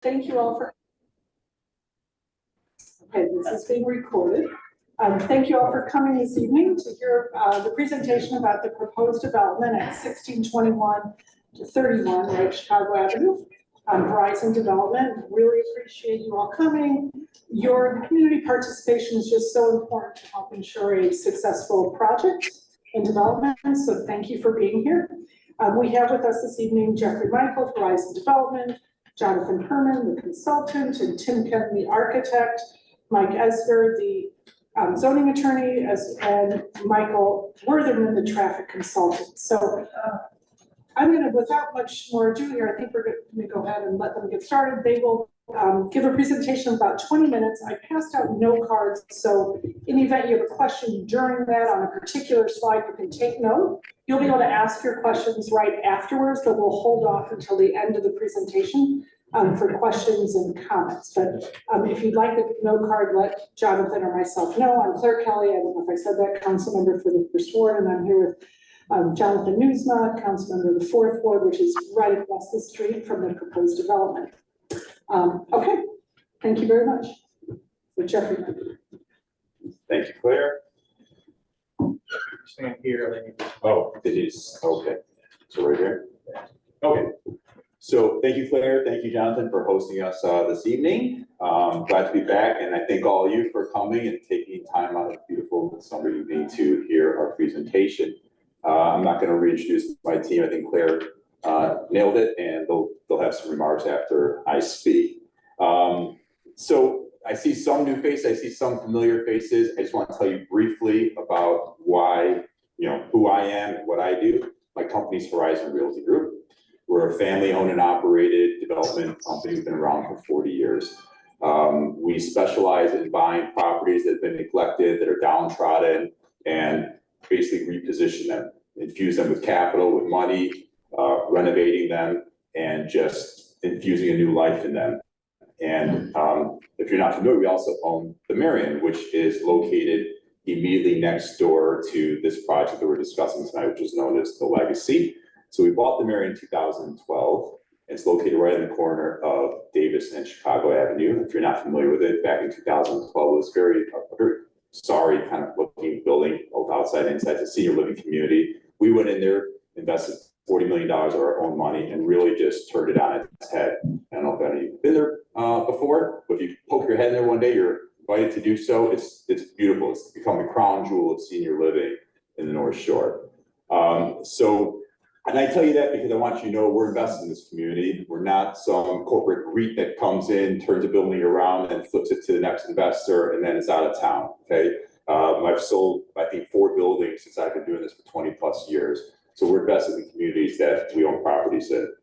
Thank you all for. Okay, this is being recorded. Thank you all for coming this evening to hear the presentation about the proposed development at 1621 to 31 Right Chicago Avenue, Horizon Development. Really appreciate you all coming. Your community participation is just so important to help ensure a successful project and development, so thank you for being here. We have with us this evening Jeffrey Michael, Horizon Development, Jonathan Herman, the consultant, and Tim Kemp, the architect, Mike Esger, the zoning attorney, and Michael Wortherman, the traffic consultant. So I'm going to, without much more ado here, I think we're going to go ahead and let them get started. They will give a presentation of about 20 minutes. I passed out note cards, so in the event you have a question during that on a particular slide, you can take note. You'll be able to ask your questions right afterwards, but we'll hold off until the end of the presentation for questions and comments. But if you'd like a note card, let Jonathan or myself know. I'm Claire Kelly. I don't know if I said that, council member for the First Ward, and I'm here with Jonathan Newsma, council member of the Fourth Ward, which is right across the street from the proposed development. Okay, thank you very much. So Jeffrey. Thank you, Claire. Stand here, then you. Oh, it is, okay. So right here? Okay. So thank you, Claire. Thank you, Jonathan, for hosting us this evening. Glad to be back, and I thank all of you for coming and taking time out of a beautiful summer evening to hear our presentation. I'm not going to reintroduce my team. I think Claire nailed it, and they'll have some remarks after I speak. So I see some new faces, I see some familiar faces. I just want to tell you briefly about why, who I am and what I do. My company's Horizon Realty Group. We're a family-owned and operated development company. We've been around for 40 years. We specialize in buying properties that have been neglected, that are downtrodden, and basically reposition them, infuse them with capital, with money, renovating them, and just infusing a new life in them. And if you're not familiar, we also own the Marion, which is located immediately next door to this project that we're discussing tonight, which is known as the Legacy. So we bought the Marion in 2012. It's located right in the corner of Davis and Chicago Avenue. If you're not familiar with it, back in 2012, it was a very sorry kind of looking building, both outside and inside. It's a senior living community. We went in there, invested $40 million of our own money, and really just turned it on its head. I don't know if any of you have been there before, but if you poke your head in there one day, you're invited to do so. It's beautiful. It's become the crown jewel of senior living in the North Shore. And I tell you that because I want you to know we're invested in this community. We're not some corporate REIT that comes in, turns a building around, and flips it to the next investor, and then is out of town. Okay, I've sold, I think, 4 buildings since I've been doing this for 20 plus years. So we're invested in communities that we own properties in.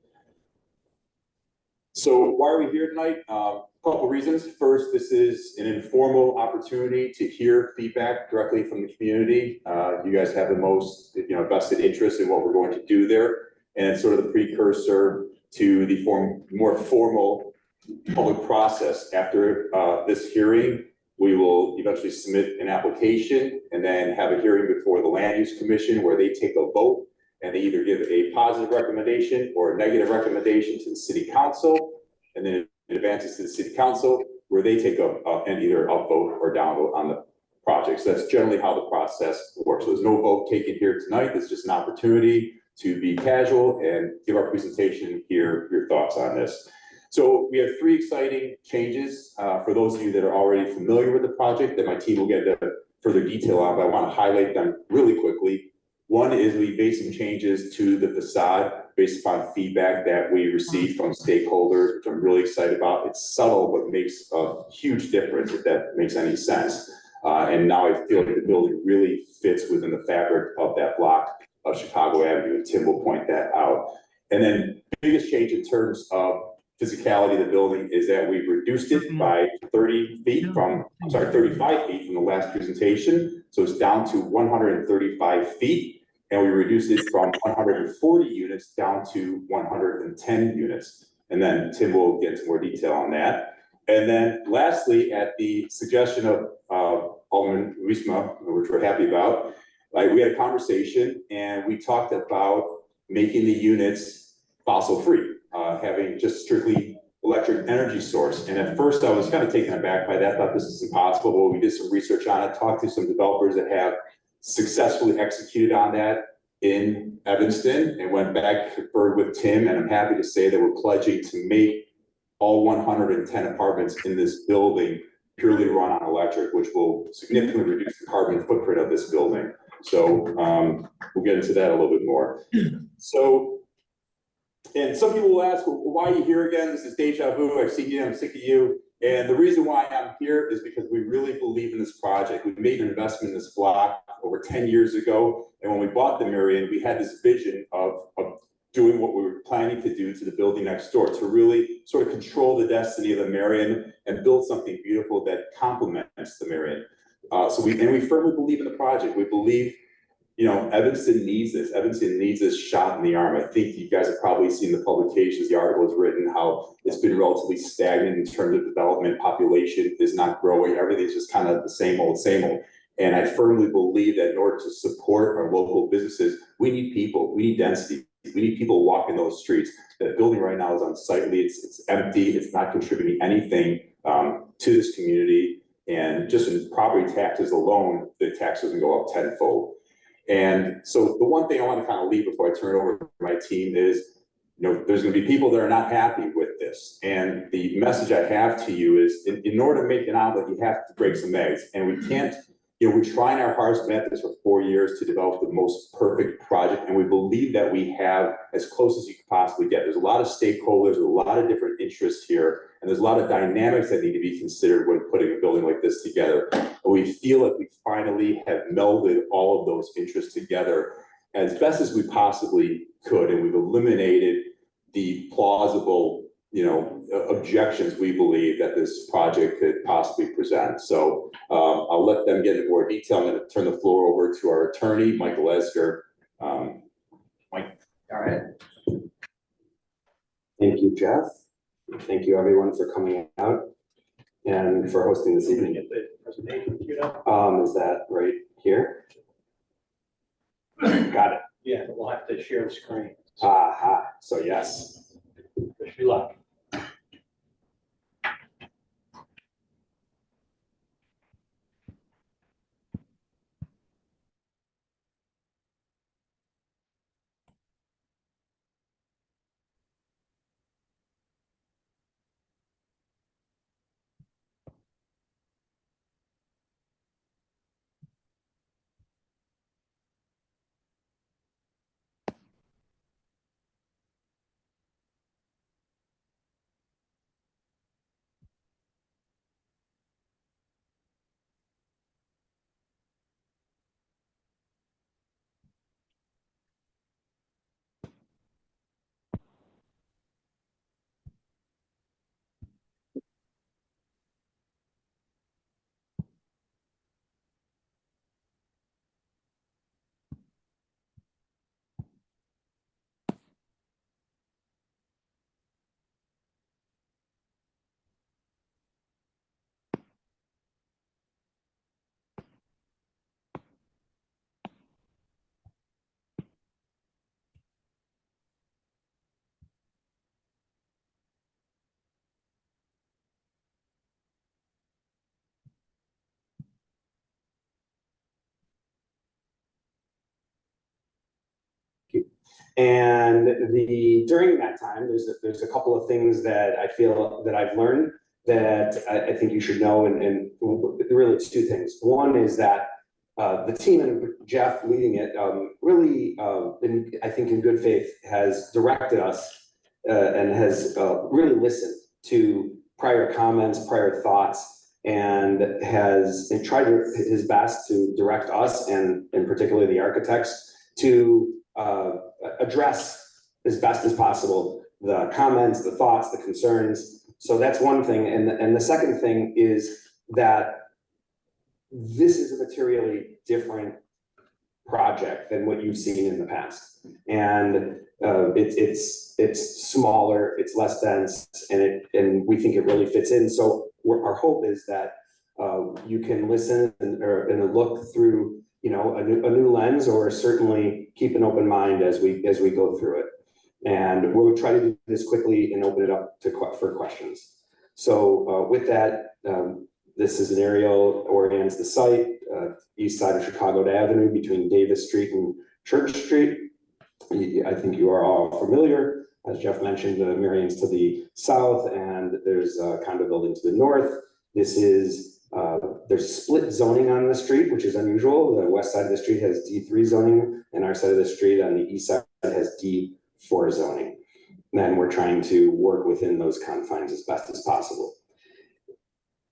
So why are we here tonight? A couple reasons. First, this is an informal opportunity to hear feedback directly from the community. You guys have the most vested interest in what we're going to do there. And it's sort of the precursor to the more formal public process. After this hearing, we will eventually submit an application and then have a hearing before the Land Use Commission where they take a vote. And they either give a positive recommendation or a negative recommendation to the city council, and then it advances to the city council where they take and either upvote or downvote on the project. So that's generally how the process works. So there's no vote taken here tonight. It's just an opportunity to be casual and give our presentation, hear your thoughts on this. So we have 3 exciting changes for those of you that are already familiar with the project that my team will get into further detail on, but I want to highlight them really quickly. One is we made some changes to the facade based upon feedback that we received from stakeholders, which I'm really excited about. It's subtle, but makes a huge difference if that makes any sense. And now I feel like the building really fits within the fabric of that block of Chicago Avenue, and Tim will point that out. And then the biggest change in terms of physicality of the building is that we've reduced it by 35 feet from the last presentation. So it's down to 135 feet. And we reduced it from 140 units down to 110 units. And then Tim will get into more detail on that. And then lastly, at the suggestion of Alderman Newsma, which we're happy about, we had a conversation and we talked about making the units fossil free, having just strictly electric energy source. And at first I was kind of taken aback by that, thought this is impossible. Well, we did some research on it, talked to some developers that have successfully executed on that in Evanston, and went back, conferred with Tim, and I'm happy to say that we're pledging to make all 110 apartments in this building purely run on electric, which will significantly reduce the carbon footprint of this building. So we'll get into that a little bit more. So, and some people will ask, well, why are you here again? This is deja vu. I've seen you, I'm sick of you. And the reason why I'm here is because we really believe in this project. We made an investment in this block over 10 years ago. And when we bought the Marion, we had this vision of doing what we were planning to do to the building next door, to really sort of control the destiny of the Marion and build something beautiful that complements the Marion. So we firmly believe in the project. We believe, you know, Evanston needs this. Evanston needs this shot in the arm. I think you guys have probably seen the publications, the articles written, how it's been relatively stagnant in terms of development. Population is not growing. Everything's just kind of the same old, same old. And I firmly believe that in order to support our local businesses, we need people, we need density. We need people walking those streets. The building right now is unsightly. It's empty. It's not contributing anything to this community. And just in property taxes alone, the taxes can go up tenfold. And so the one thing I want to kind of leave before I turn it over to my team is, you know, there's going to be people that are not happy with this. And the message I have to you is, in order to make an omelet, you have to break some eggs. And we can't, you know, we're trying our hardest, been at this for 4 years to develop the most perfect project. And we believe that we have as close as you could possibly get. There's a lot of stakeholders, a lot of different interests here. And there's a lot of dynamics that need to be considered when putting a building like this together. And we feel like we finally have melded all of those interests together as best as we possibly could. And we've eliminated the plausible, you know, objections we believe that this project could possibly present. So I'll let them get into more detail. I'm going to turn the floor over to our attorney, Michael Esger. Mike. All right. Thank you, Jeff. Thank you, everyone, for coming out and for hosting this evening. Is that right here? Got it. Yeah, we'll have to share the screen. Aha, so yes. Wish me luck. And during that time, there's a couple of things that I feel that I've learned that I think you should know, and really it's two things. One is that the team and Jeff leading it really, I think in good faith, has directed us and has really listened to prior comments, prior thoughts, and has tried his best to direct us and particularly the architects to address as best as possible the comments, the thoughts, the concerns. So that's one thing. And the second thing is that this is a materially different project than what you've seen in the past. And it's smaller, it's less dense, and we think it really fits in. So our hope is that you can listen and look through, you know, a new lens, or certainly keep an open mind as we go through it. And we'll try to do this quickly and open it up for questions. So with that, this is an aerial orients the site, east side of Chicago Avenue between Davis Street and Church Street. I think you are all familiar. As Jeff mentioned, Marion's to the south, and there's a condo building to the north. This is, there's split zoning on the street, which is unusual. The west side of the street has D3 zoning, and our side of the street on the east side has D4 zoning. And then we're trying to work within those confines as best as possible.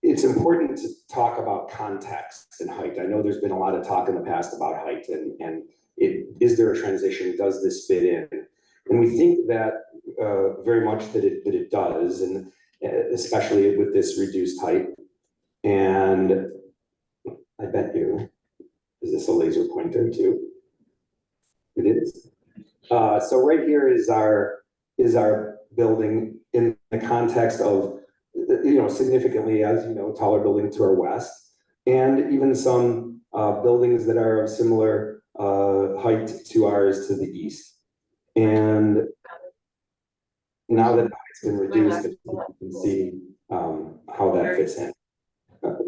It's important to talk about context and height. I know there's been a lot of talk in the past about height and is there a transition? Does this fit in? And we think that very much that it does, and especially with this reduced height. And I bet you, is this a laser pointer too? It is. So right here is our building in the context of, significantly, as you know, taller building to our west, and even some buildings that are of similar height to ours to the east. And now that it's been reduced, you can see how that fits in.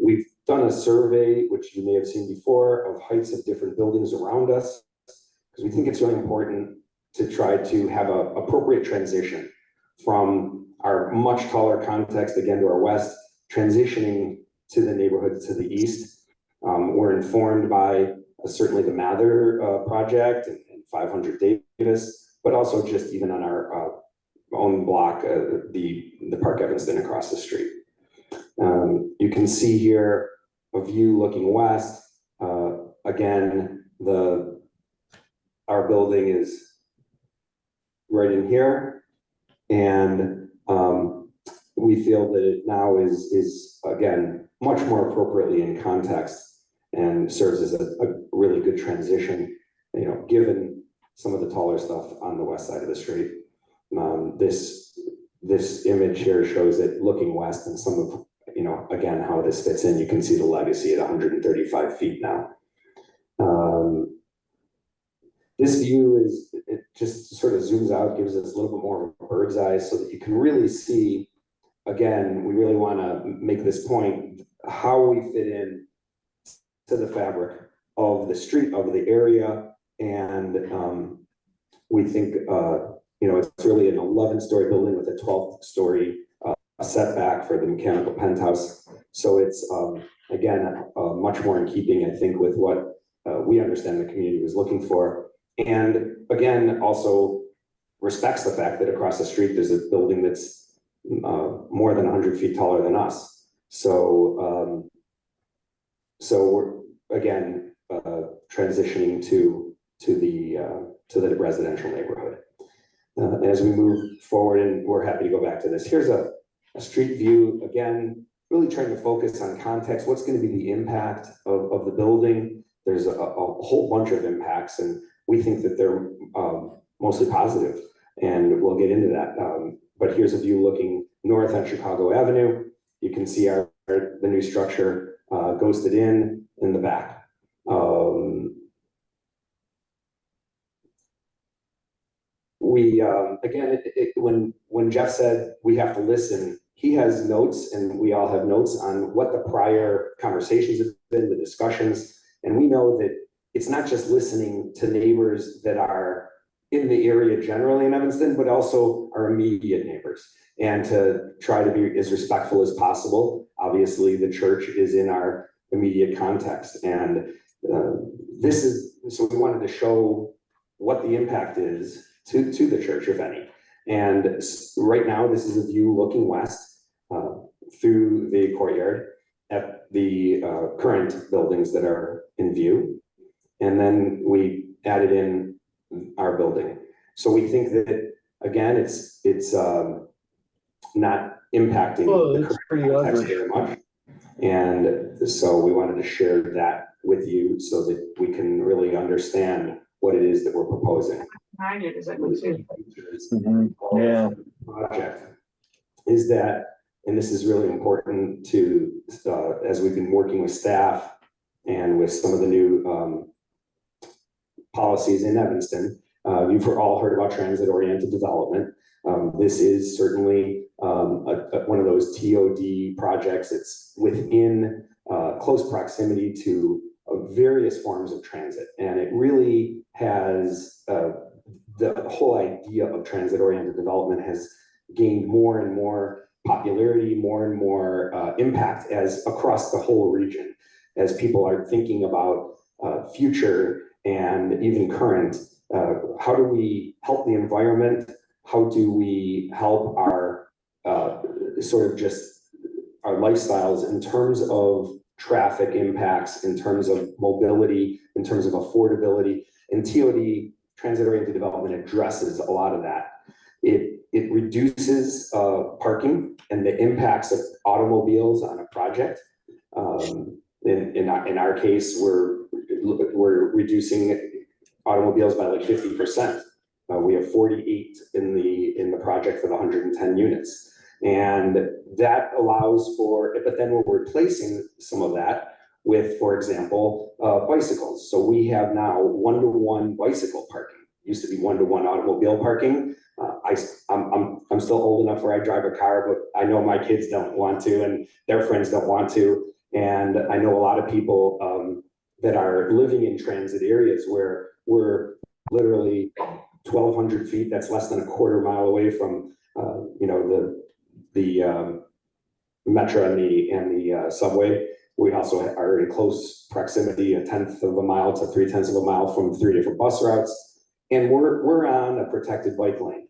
We've done a survey, which you may have seen before, of heights of different buildings around us, because we think it's really important to try to have an appropriate transition from our much taller context, again, to our west, transitioning to the neighborhoods to the east. We're informed by certainly the Mather project and 500 Davis, but also just even on our own block, the Park Evanston across the street. You can see here a view looking west. Again, our building is right in here, and we feel that it now is again much more appropriately in context and serves as a really good transition, given some of the taller stuff on the west side of the street. This image here shows it looking west, and some of, again, how this fits in. You can see the legacy at 135 feet now. This view it just sort of zooms out, gives us a little bit more of a bird's eye so that you can really see, again, we really want to make this point, how we fit in to the fabric of the street, of the area. And we think, it's really an 11-story building with a 12-story setback for the mechanical penthouse. So it's, again, much more in keeping, I think, with what we understand the community was looking for. And again, also respects the fact that across the street, there's a building that's more than 100 feet taller than us. So, we're, again, transitioning to the residential neighborhood. As we move forward, and we're happy to go back to this, here's a street view, again, really trying to focus on context. What's going to be the impact of the building? There's a whole bunch of impacts, and we think that they're mostly positive, and we'll get into that. But here's a view looking north on Chicago Avenue. You can see the new structure ghosted in the back. Again, when Jeff said we have to listen, he has notes, and we all have notes on what the prior conversations have been, the discussions, and we know that it's not just listening to neighbors that are in the area generally in Evanston, but also our immediate neighbors, and to try to be as respectful as possible. Obviously, the church is in our immediate context, and so we wanted to show what the impact is to the church, if any. And right now, this is a view looking west through the courtyard at the current buildings that are in view. And then we added in our building. So we think that, again, it's not impacting the current context very much. And so we wanted to share that with you so that we can really understand what it is that we're proposing. Yeah. Project is that, and this is really important to, as we've been working with staff and with some of the new policies in Evanston, You've all heard about transit-oriented development. This is certainly one of those TOD projects. It's within close proximity to various forms of transit, and it really has the whole idea of transit-oriented development has gained more and more popularity, more and more impact as across the whole region, as people are thinking about future and even current. How do we help the environment? How do we help our sort of just our lifestyles in terms of traffic impacts, in terms of mobility, in terms of affordability? And TOD, transit-oriented development, addresses a lot of that. It reduces parking and the impacts of automobiles on a project. In our case, we're reducing automobiles by like 50%. We have 48 in the project with 110 units. And that allows for, but then we're replacing some of that with, for example, bicycles. So we have now one-to-one bicycle parking. Used to be one-to-one automobile parking. I'm still old enough where I drive a car, but I know my kids don't want to, and their friends don't want to. And I know a lot of people that are living in transit areas where we're literally 1,200 feet. That's less than a quarter mile away from, the metro and the subway. We also are in close proximity, 1/10 of a mile to 3/10 of a mile from 3 different bus routes. And we're on a protected bike lane.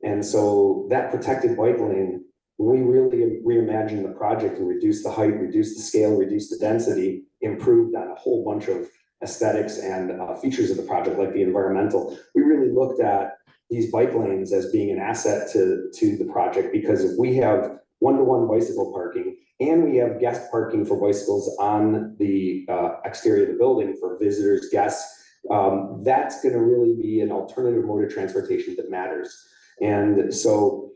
And so that protected bike lane, we really reimagined the project and reduced the height, reduced the scale, reduced the density, improved on a whole bunch of aesthetics and features of the project, like the environmental. We really looked at these bike lanes as being an asset to the project, because if we have one-to-one bicycle parking and we have guest parking for bicycles on the exterior of the building for visitors, guests, that's going to really be an alternative mode of transportation that matters. And so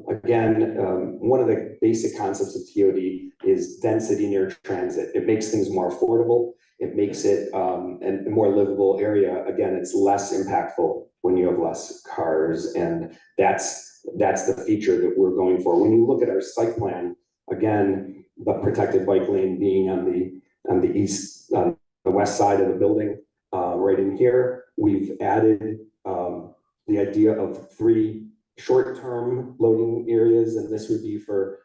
again, one of the basic concepts of TOD is density near transit. It makes things more affordable. It makes it a more livable area. Again, it's less impactful when you have less cars, and that's the feature that we're going for. When you look at our site plan, again, the protected bike lane being on the east, the west side of the building, right in here, we've added the idea of 3 short-term loading areas, and this would be for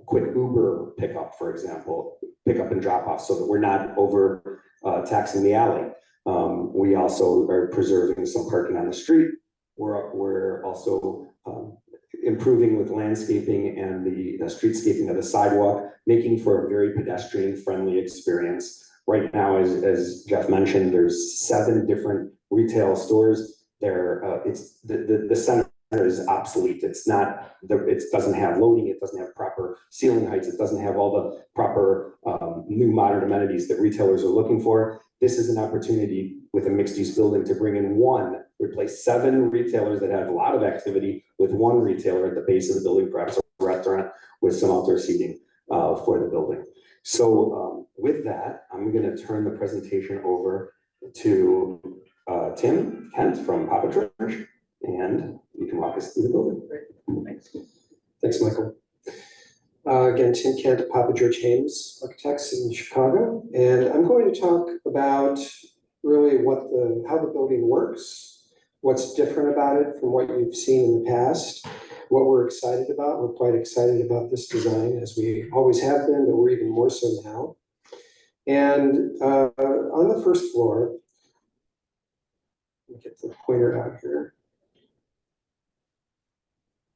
quick Uber pickup, for example, pickup and drop off, so that we're not over taxing the alley. We also are preserving some parking on the street. We're also improving with landscaping and the streetscaping of the sidewalk, making for a very pedestrian-friendly experience. Right now, as Jeff mentioned, there's 7 different retail stores. It's the center is obsolete. It's not, it doesn't have loading, it doesn't have proper ceiling heights, it doesn't have all the proper new modern amenities that retailers are looking for. This is an opportunity with a mixed-use building to bring in replace 7 retailers that have a lot of activity with 1 retailer at the base of the building, perhaps a restaurant with some outdoor seating for the building. So with that, I'm going to turn the presentation over to Tim Kent from Papa George, and you can walk us through the building. Great, thanks, Michael. Again, Tim Kent at Papa George Hames Architects in Chicago, and I'm going to talk about really how the building works, what's different about it from what you've seen in the past, what we're excited about. We're quite excited about this design, as we always have been, but we're even more so now. And on the first floor, let me get the pointer out here.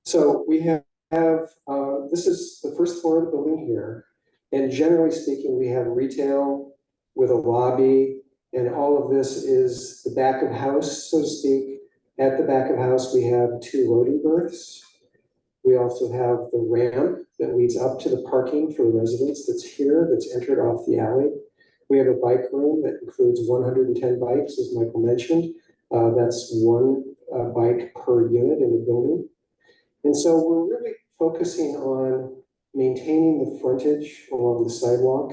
So we have this is the first floor of the building here, and generally speaking, we have retail with a lobby, and all of this is the back of house, so to speak. At the back of house, we have 2 loading berths. We also have the ramp that leads up to the parking for the residents that's here, that's entered off the alley. We have a bike room that includes 110 bikes, as Michael mentioned. That's 1 bike per unit in the building. And so we're really focusing on maintaining the frontage along the sidewalk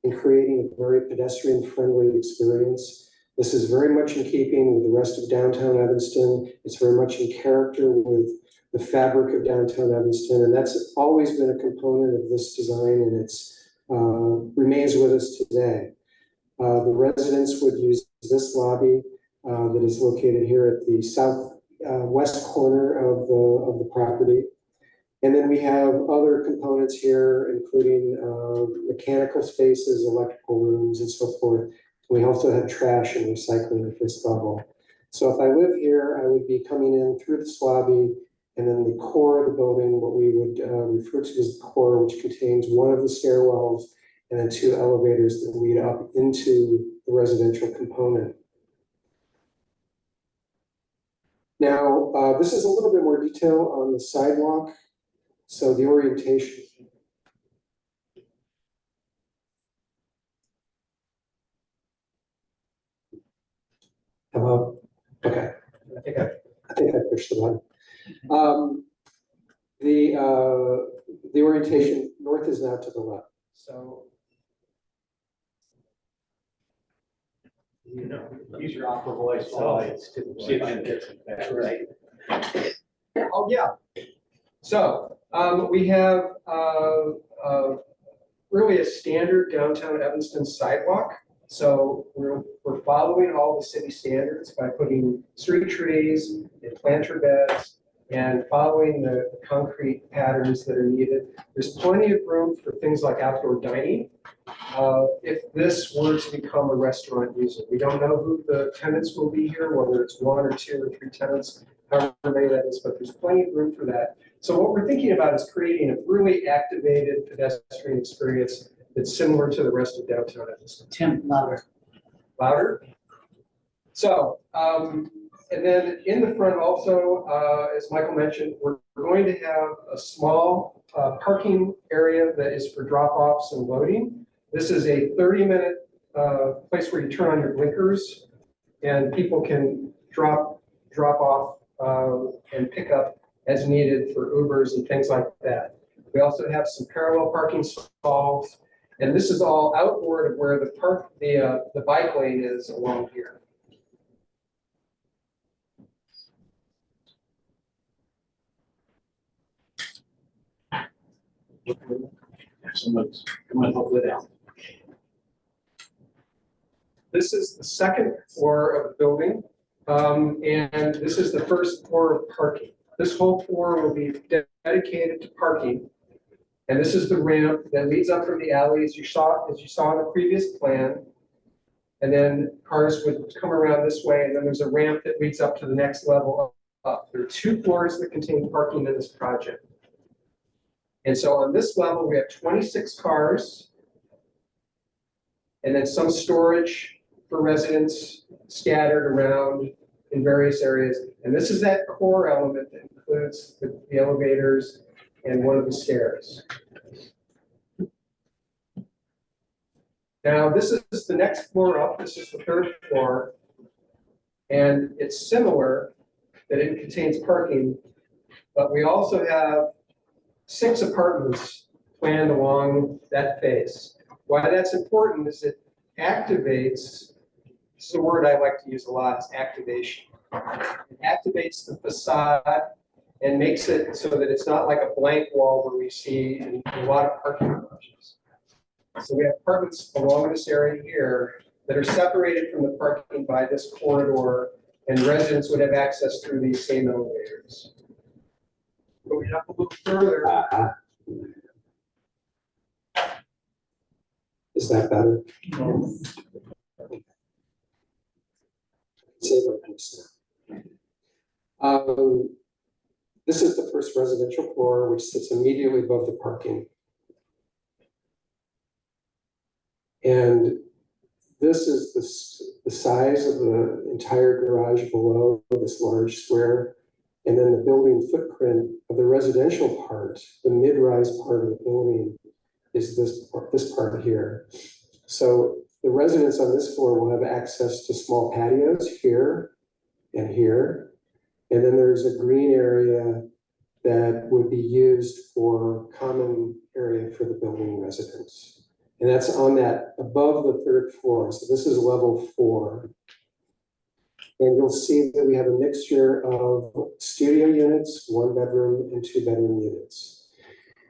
and creating a very pedestrian-friendly experience This is very much in keeping with the rest of downtown Evanston. It's very much in character with the fabric of downtown Evanston, and that's always been a component of this design, and it's remains with us today. The residents would use this lobby that is located here at the southwest corner of the property. And then we have other components here, including mechanical spaces, electrical rooms, and so forth. We also have trash and recycling at this level. So if I live here, I would be coming in through this lobby, and then the core of the building, what we would refer to as the core, which contains one of the stairwells and then two elevators that lead up into the residential component. Now, this is a little bit more detail on the sidewalk. So the orientation. Hello? Okay, I think I pushed the button. The orientation, north is now to the left. So You know, use your opera voice slides to see if you get some back, right? oh yeah. So we have really a standard downtown Evanston sidewalk. So we're following all the city standards by putting street trees and planter beds and following the concrete patterns that are needed. There's plenty of room for things like outdoor dining. If this were to become a restaurant user, we don't know who the tenants will be here, whether it's one or two or three tenants, however many that is, but there's plenty of room for that. So what we're thinking about is creating a really activated pedestrian experience that's similar to the rest of downtown Evanston. Tim, louder. Louder? So, and then in the front also, as Michael mentioned, we're going to have a small parking area that is for drop-offs and loading. This is a 30-minute place where you turn on your blinkers and people can drop off and pick up as needed for Ubers and things like that. We also have some parallel parking stalls, and this is all outward of where the bike lane is along here. Someone's coming hopefully down. This is the second floor of the building, and this is the first floor of parking. This whole floor will be dedicated to parking, and this is the ramp that leads up from the alley, as you saw in the previous plan. And then cars would come around this way, and then there's a ramp that leads up to the next level up. There are 2 floors that contain parking in this project. And so on this level, we have 26 cars, and then some storage for residents scattered around in various areas. And this is that core element that includes the elevators and one of the stairs. Now, this is the next floor up. This is the 3rd floor. And it's similar that it contains parking, but we also have 6 apartments planned along that face. Why that's important is it activates, this is a word I like to use a lot, is activation. It activates the facade and makes it so that it's not like a blank wall where we see in a lot of parking garages. So we have apartments along this area here that are separated from the parking by this corridor, and residents would have access through these same elevators. But we have to look further. Is that better? Save our piece now. This is the first residential floor, which sits immediately above the parking. And this is the size of the entire garage below this large square. And then the building footprint of the residential part, the mid-rise part of the building, is this part here. So the residents on this floor will have access to small patios here and here. And then there's a green area that would be used for common area for the building residents. And that's on that above the 3rd floor. So this is level 4. And you'll see that we have a mixture of studio units, 1-bedroom and 2-bedroom units.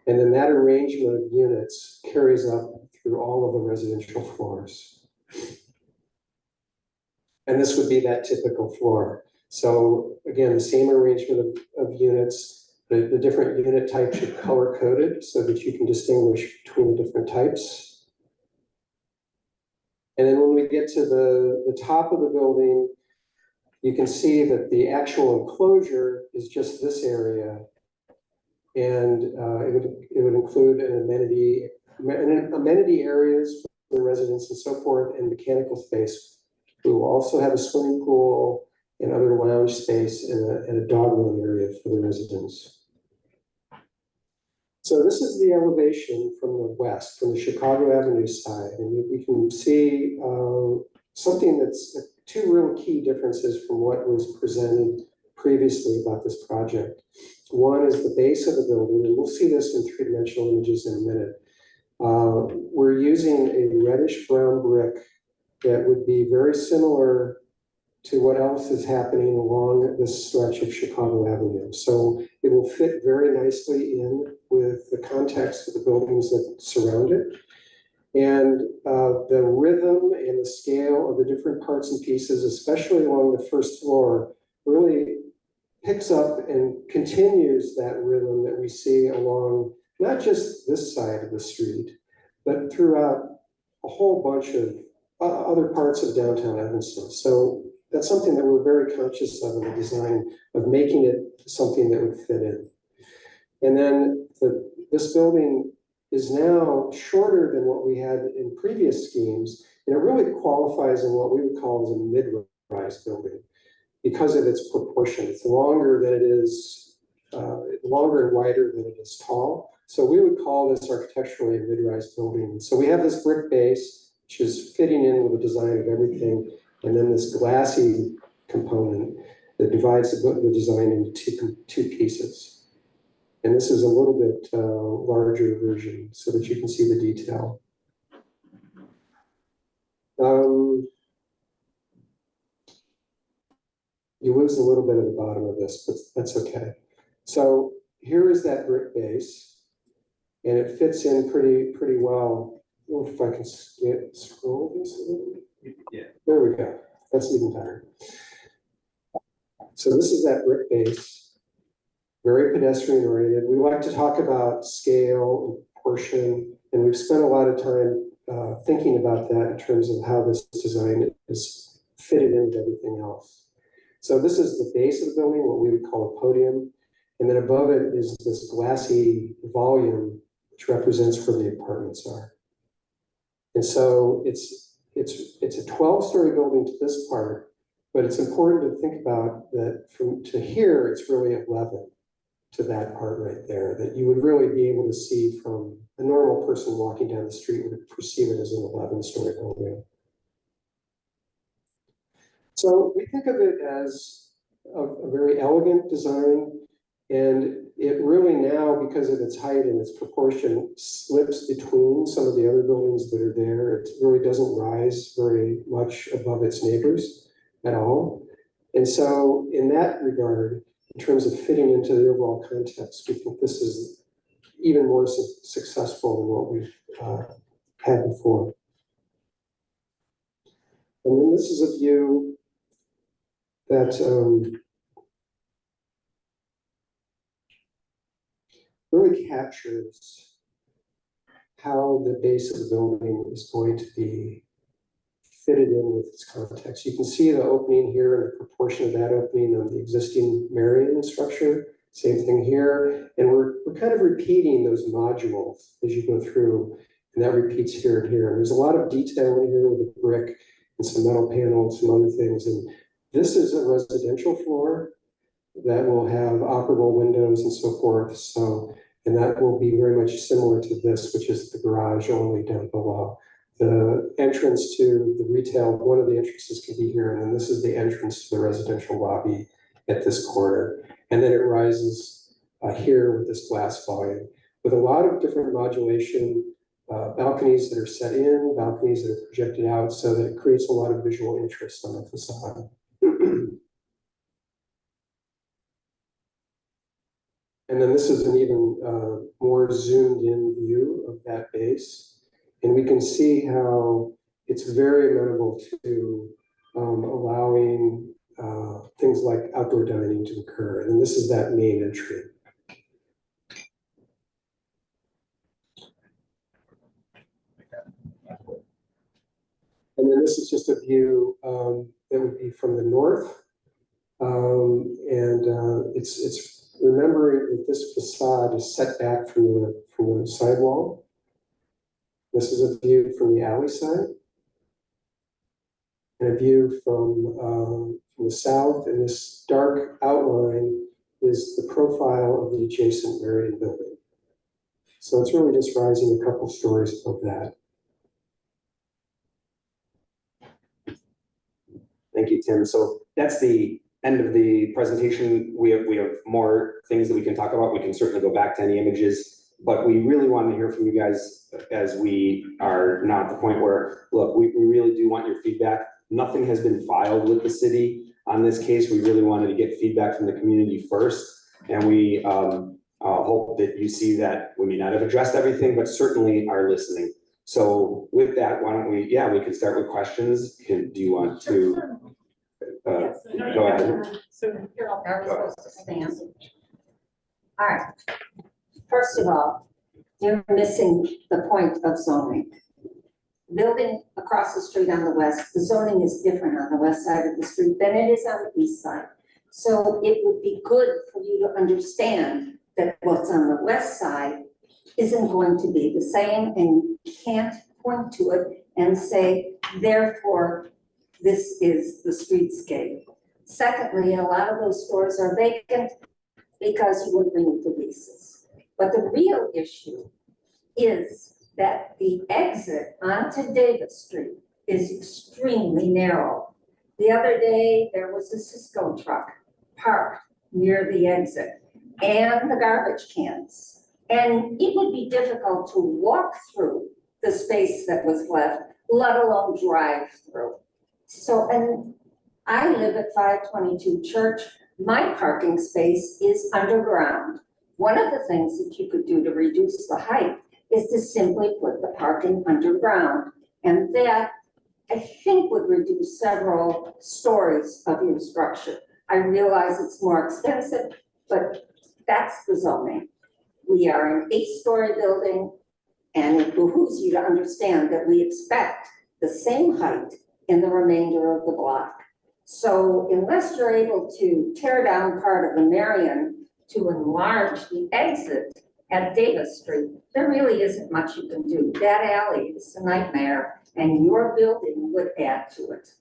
And then that arrangement of units carries up through all of the residential floors. And this would be that typical floor. So again, the same arrangement of units, the different unit types are color coded so that you can distinguish between the different types. And then when we get to the top of the building, you can see that the actual enclosure is just this area. And it would include an amenity areas for the residents and so forth, and mechanical space. We will also have a swimming pool and other lounge space and a dog run area for the residents. So this is the elevation from the west, from the Chicago Avenue side, and we can see something that's two real key differences from what was presented previously about this project. One is the base of the building, and we'll see this in three-dimensional images in a minute. We're using a reddish brown brick that would be very similar to what else is happening along this stretch of Chicago Avenue. So it will fit very nicely in with the context of the buildings that surround it. And the rhythm and the scale of the different parts and pieces, especially along the first floor, really picks up and continues that rhythm that we see along not just this side of the street, but throughout a whole bunch of other parts of downtown Evanston. So that's something that we're very conscious of in the design, of making it something that would fit in. And then this building is now shorter than what we had in previous schemes, and it really qualifies in what we would call as a mid-rise building because of its proportion. It's longer than it is, longer and wider than it is tall. So we would call this architecturally a mid-rise building. So we have this brick base, which is fitting in with the design of everything, and then this glassy component that divides the design into two pieces. And this is a little bit larger version so that you can see the detail. You lose a little bit at the bottom of this, but that's okay. So here is that brick base, and it fits in pretty well. I don't know if I can scroll this a little bit. Yeah. There we go. That's even better. So this is that brick base, very pedestrian oriented. We like to talk about scale and proportion, and we've spent a lot of time thinking about that in terms of how this design is fitted into everything else. So this is the base of the building, what we would call a podium. And then above it is this glassy volume, which represents where the apartments are. And so it's a 12-story building to this part, but it's important to think about that from to here, it's really 11 to that part right there, that you would really be able to see from a normal person walking down the street would perceive it as an 11-story building. So we think of it as a very elegant design, and it really now, because of its height and its proportion, slips between some of the other buildings that are there. It really doesn't rise very much above its neighbors at all. And so in that regard, in terms of fitting into the overall context, we think this is even more successful than what we've had before. And then this is a view that really captures how the base of the building is going to be fitted in with its context. You can see the opening here and the proportion of that opening on the existing Marion structure. Same thing here. And we're kind of repeating those modules as you go through, and that repeats here and here. And there's a lot of detail in here with the brick and some metal panels, some other things. And this is a residential floor that will have operable windows and so forth. So, and that will be very much similar to this, which is the garage only down below. The entrance to the retail, one of the entrances can be here, and then this is the entrance to the residential lobby at this corner. And then it rises here with this glass volume, with a lot of different modulation, balconies that are set in, balconies that are projected out, so that it creates a lot of visual interest on the facade. And then this is an even more zoomed in view of that base. And we can see how it's very amenable to allowing things like outdoor dining to occur. And this is that main entry. And then this is just a view that would be from the north. It's remembering that this facade is set back from the sidewall. This is a view from the alley side. And a view from the south, and this dark outline is the profile of the adjacent Marion building. So it's really just rising a couple stories above that. Thank you, Tim. So that's the end of the presentation. We have more things that we can talk about. We can certainly go back to any images, but we really wanted to hear from you guys as we are now at the point where, look, we really do want your feedback. Nothing has been filed with the city on this case. We really wanted to get feedback from the community first. And we hope that you see that we may not have addressed everything, but certainly are listening. So with that, why don't we can start with questions. Do you want to go ahead? So here, I'll. I was supposed to stand. All right. First of all, you're missing the point of zoning. Building across the street on the west, the zoning is different on the west side of the street than it is on the east side. So it would be good for you to understand that what's on the west side isn't going to be the same, and you can't point to it and say, therefore, this is the streetscape. Secondly, a lot of those stores are vacant because you wouldn't renew the leases. But the real issue is that the exit onto Davis Street is extremely narrow. The other day, there was a Cisco truck parked near the exit and the garbage cans. And it would be difficult to walk through the space that was left, let alone drive through. So, and I live at 522 Church. My parking space is underground. One of the things that you could do to reduce the height is to simply put the parking underground. And that, I think, would reduce several stories of your structure. I realize it's more expensive, but that's the zoning. We are an 8-story building, and it behooves you to understand that we expect the same height in the remainder of the block. So unless you're able to tear down part of the Marion to enlarge the exit at Davis Street, there really isn't much you can do. That alley is a nightmare, and your building would add to it.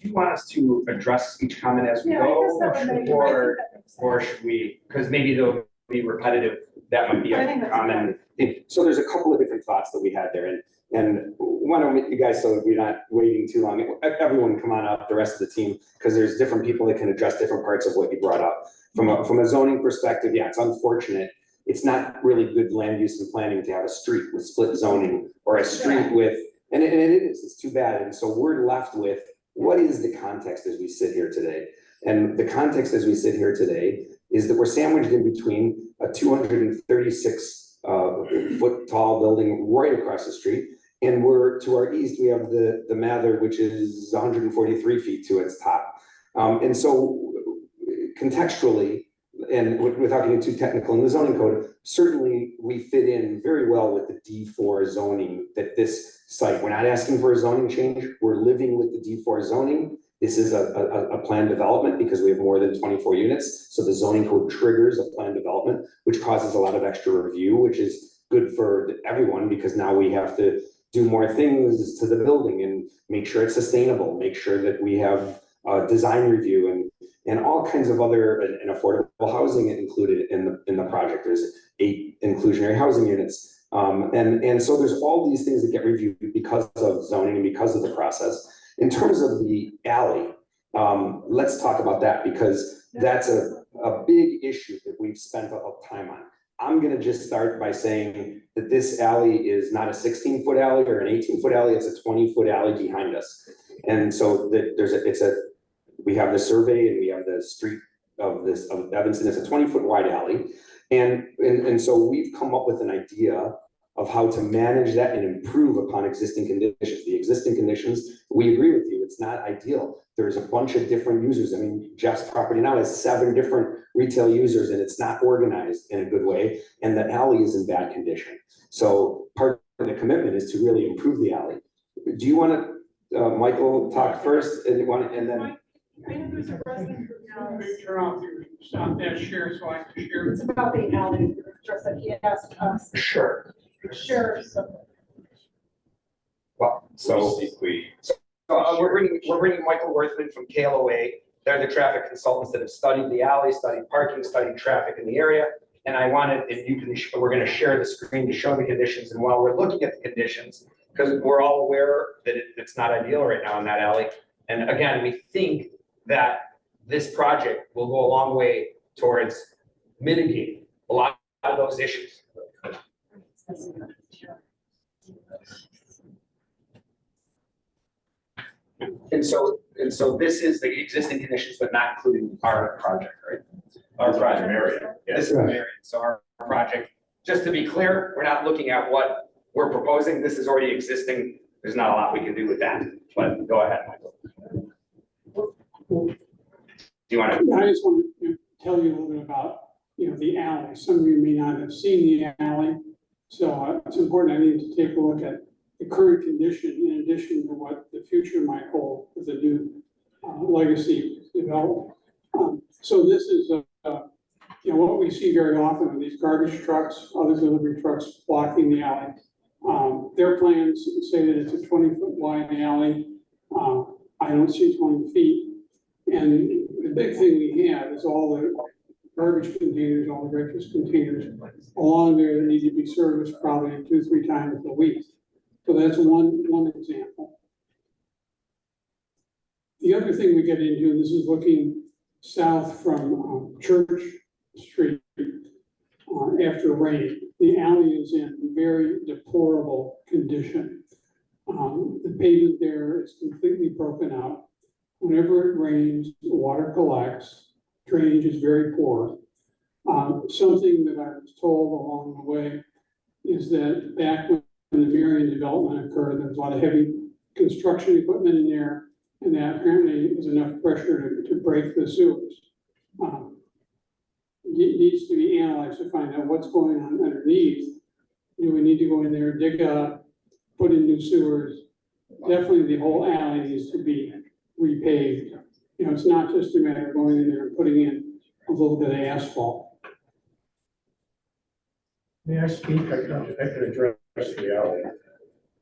Do you want us to address each comment as we Yeah, I guess that would go, make. or should we, because maybe they'll be repetitive, that might be I think a that's common. So there's a couple of different thoughts that we had there, and why don't you guys, so we're not waiting too long, everyone come on up, the rest of the team, because there's different people that can address different parts of what you brought up. From a zoning perspective, yeah, it's unfortunate. It's not really good land use and planning to have a street with split zoning or a street with, and it is, it's too bad. And so we're left with, what is the context as we sit here today? And the context as we sit here today is that we're sandwiched in between a 236 foot tall building right across the street. And we're, to our east, we have the Mather, which is 143 feet to its top. And so contextually, and without getting too technical in the zoning code, certainly we fit in very well with the D4 zoning that this site, we're not asking for a zoning change, we're living with the D4 zoning. This is a planned development because we have more than 24 units. So the zoning code triggers a planned development, which causes a lot of extra review, which is good for everyone because now we have to do more things to the building and make sure it's sustainable, make sure that we have design review and all kinds of other and affordable housing included in the project. There's 8 inclusionary housing units. And so there's all these things that get reviewed because of zoning and because of the process. In terms of the alley, let's talk about that because that's a big issue that we've spent a lot of time on. I'm gonna just start by saying that this alley is not a 16-foot alley or an 18-foot alley, it's a 20-foot alley behind us. And so we have the survey and we have the street of Evanston, it's a 20-foot wide alley. And so we've come up with an idea of how to manage that and improve upon existing conditions. The existing conditions, we agree with you, it's not ideal. There's a bunch of different users. I mean, Jeff's property now has 7 different retail users and it's not organized in a good way. And the alley is in bad condition. So part of the commitment is to really improve the alley. Do you want to, Michael, talk first and then? I know there's a resident who knows. Turn off your sound that share so I can share. It's about the alley, just that he asked us to Sure. share some. Well, so we're bringing Michael Worthman from KLOA. They're the traffic consultants that have studied the alley, studied parking, studied traffic in the area. And I wanted, if you can, we're going to share the screen to show the conditions. And while we're looking at the conditions, because we're all aware that it's not ideal right now in that alley. And again, we think that this project will go a long way towards mitigating a lot of those issues. And so this is the existing conditions, but not including our project, right? Our project area. This is the area. So our project, just to be clear, we're not looking at what we're proposing. This is already existing. There's not a lot we can do with that, but go ahead, Michael. Do you want to? I just want to tell you a little bit about, the alley. Some of you may not have seen the alley. So it's important, I need to take a look at the current condition in addition to what the future might hold with the new legacy development. So this is, what we see very often are these garbage trucks, other delivery trucks blocking the alley. Their plans say that it's a 20-foot wide alley. I don't see 20 feet. And the big thing we have is all the garbage containers, all the refuse containers along there that need to be serviced probably 2-3 times a week. So that's one example. The other thing we get into, this is looking south from Church Street after rain. The alley is in very deplorable condition. The pavement there is completely broken out. Whenever it rains, the water collects. Drainage is very poor. Something that I was told along the way is that back when the Marion development occurred, there was a lot of heavy construction equipment in there, and that apparently was enough pressure to break the sewers. It needs to be analyzed to find out what's going on underneath. Do we need to go in there, dig up, put in new sewers? Definitely the whole alley needs to be repaved. It's not just a matter of going in there and putting in a little bit of asphalt. May I speak? I can address the alley.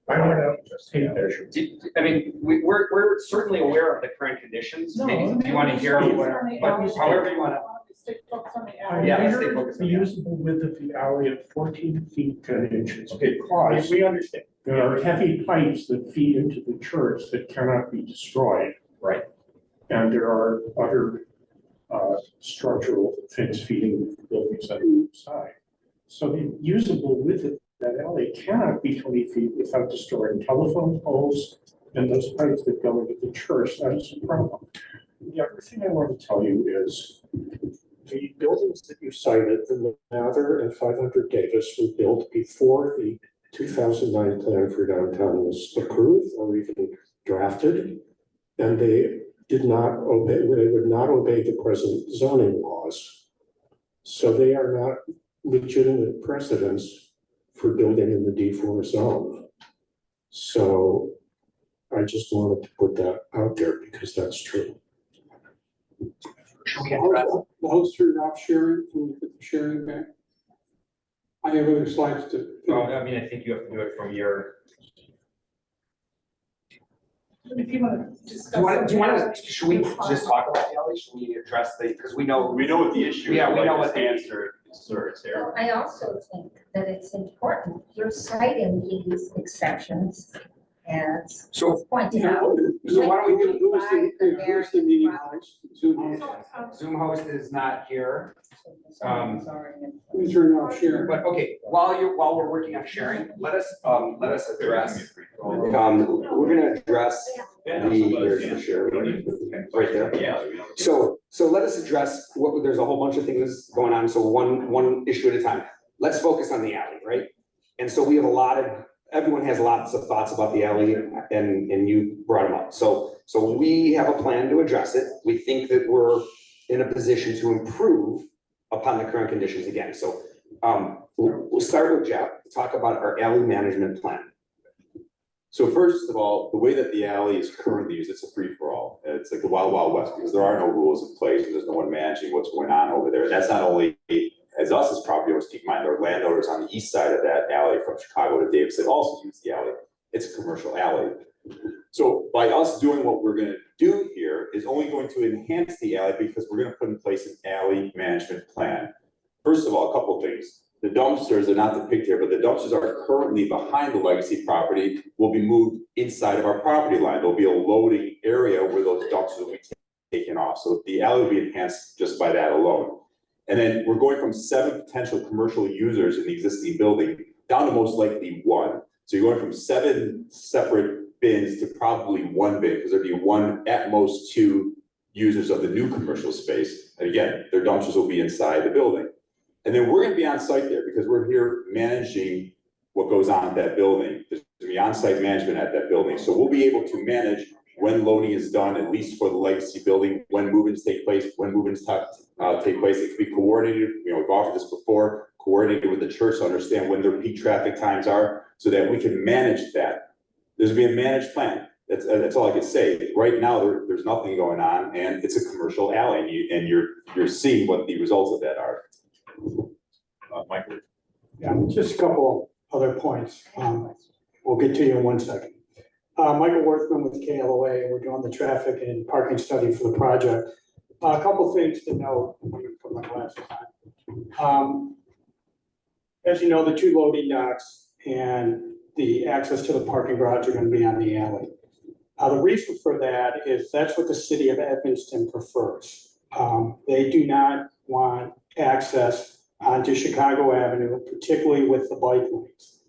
I want to take measure. I mean, we're certainly aware of the current conditions. Maybe do you want to hear however you want to. Stay focused on the I alley. Yeah, let's stay measured focused the on that. usable width of the alley at 14 feet 10 inches. Okay, Because we understand. there are heavy pipes that feed into the church that cannot be destroyed. Right. And there are other structural things feeding the buildings on the side. So the usable width of that alley cannot be 20 feet without destroying telephone poles and those pipes that go into the church. That is a problem. The other thing I want to tell you is the buildings that you cited, the Mather and 500 Davis, were built before the 2009 plan for downtown was approved or even drafted, and they did not obey, they would not obey the present zoning laws. So they are not legitimate precedents for building in the D4 zone. So I just wanted to put that out there because that's true. The host turned off sharing, can we put the sharing back? I have other slides to. Well, I mean, I think you have to do it from your. If you want to discuss. Do you want to, should we just talk about the alley? Should we address because we know what the issue is. Yeah, we know what the the answer is Well, I also think that it's important, you're citing these exceptions as So, pointed Yeah, out. so why don't we do, who's the meeting host? Zoom host? Zoom host is not here, Who's your no share? but okay, while we're working on sharing, let us address. We're gonna address there's the share, right there. Yeah. So let us address there's a whole bunch of things going on, so one issue at a time. Let's focus on the alley, right? And so we have everyone has lots of thoughts about the alley and you brought them up. So we have a plan to address it. We think that we're in a position to improve upon the current conditions again. So we'll start with Jeff, talk about our alley management plan. So first of all, the way that the alley is currently used, it's a free-for-all. It's like the wild, wild west, because there are no rules in place, and there's no one managing what's going on over there. That's not only as us as property owners, keep in mind, there are landowners on the east side of that alley from Chicago to Davis that also use the alley. It's a commercial alley. So by us doing what we're gonna do here is only going to enhance the alley because we're gonna put in place an alley management plan. First of all, a couple of things. The dumpsters are not depicted here, but the dumpsters are currently behind the legacy property, will be moved inside of our property line. There'll be a loading area where those dumpsters will be taken off. So the alley will be enhanced just by that alone. And then we're going from 7 potential commercial users in the existing building down to most likely 1. So you're going from 7 separate bins to probably 1 bin, because there'd be 1, at most 2 users of the new commercial space. And again, their dumpsters will be inside the building. And then we're gonna be on site there because we're here managing what goes on at that building. There's gonna be on-site management at that building. So we'll be able to manage when loading is done, at least for the legacy building, when move-ins take place, when move-ins take place. It can be coordinated, we've offered this before, coordinated with the church to understand when their peak traffic times are so that we can manage that. There's gonna be a managed plan. That's all I can say. Right now, there's nothing going on and it's a commercial alley and you're seeing what the results of that are. Michael. Yeah, just a couple other points. We'll get to you in 1 second. Michael Worthman with KLOA, we're doing the traffic and parking study for the project. A couple things to note, let me put my glasses on. As you know, the 2 loading docks and the access to the parking garage are gonna be on the alley. The reason for that is that's what the city of Evanston prefers. They do not want access onto Chicago Avenue, particularly with the bike lanes.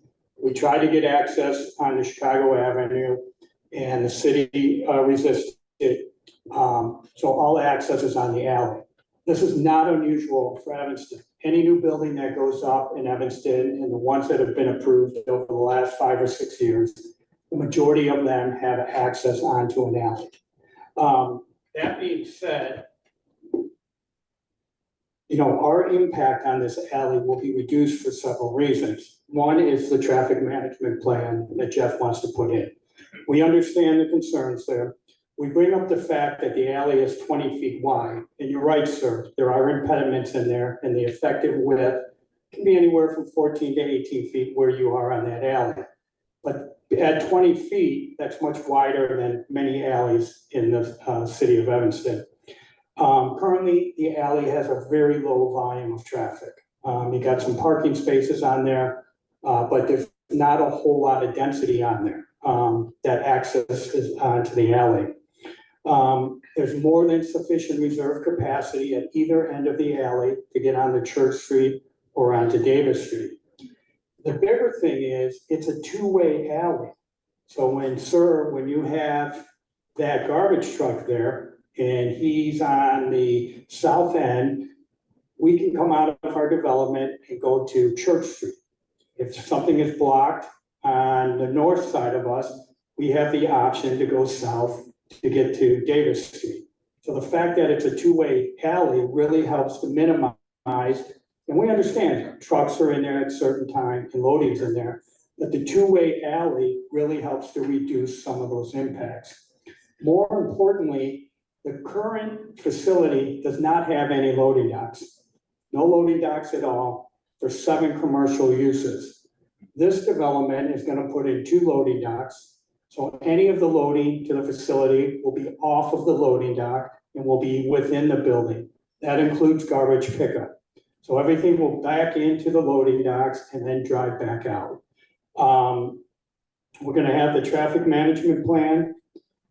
We tried to get access onto Chicago Avenue and the city resisted. So all access is on the alley. This is not unusual for Evanston. Any new building that goes up in Evanston and the ones that have been approved over the last 5 or 6 years, the majority of them have access onto an alley. That being said, our impact on this alley will be reduced for several reasons. One is the traffic management plan that Jeff wants to put in. We understand the concerns there. We bring up the fact that the alley is 20 feet wide, and you're right, sir, there are impediments in there, and the effective width can be anywhere from 14 to 18 feet where you are on that alley. But at 20 feet, that's much wider than many alleys in the city of Evanston. Currently, the alley has a very low volume of traffic. You got some parking spaces on there, but there's not a whole lot of density on there that access is onto the alley. There's more than sufficient reserve capacity at either end of the alley to get onto Church Street or onto Davis Street. The bigger thing is it's a 2-way alley. So when you have that garbage truck there, and he's on the south end, we can come out of our development and go to Church Street. If something is blocked on the north side of us, we have the option to go south to get to Davis Street. So the fact that it's a 2-way alley really helps to minimize, and we understand trucks are in there at a certain time and loading's in there, but the 2-way alley really helps to reduce some of those impacts. More importantly, the current facility does not have any loading docks. No loading docks at all for 7 commercial uses. This development is going to put in 2 loading docks. So any of the loading to the facility will be off of the loading dock and will be within the building. That includes garbage pickup. So everything will back into the loading docks and then drive back out. We're gonna have the traffic management plan.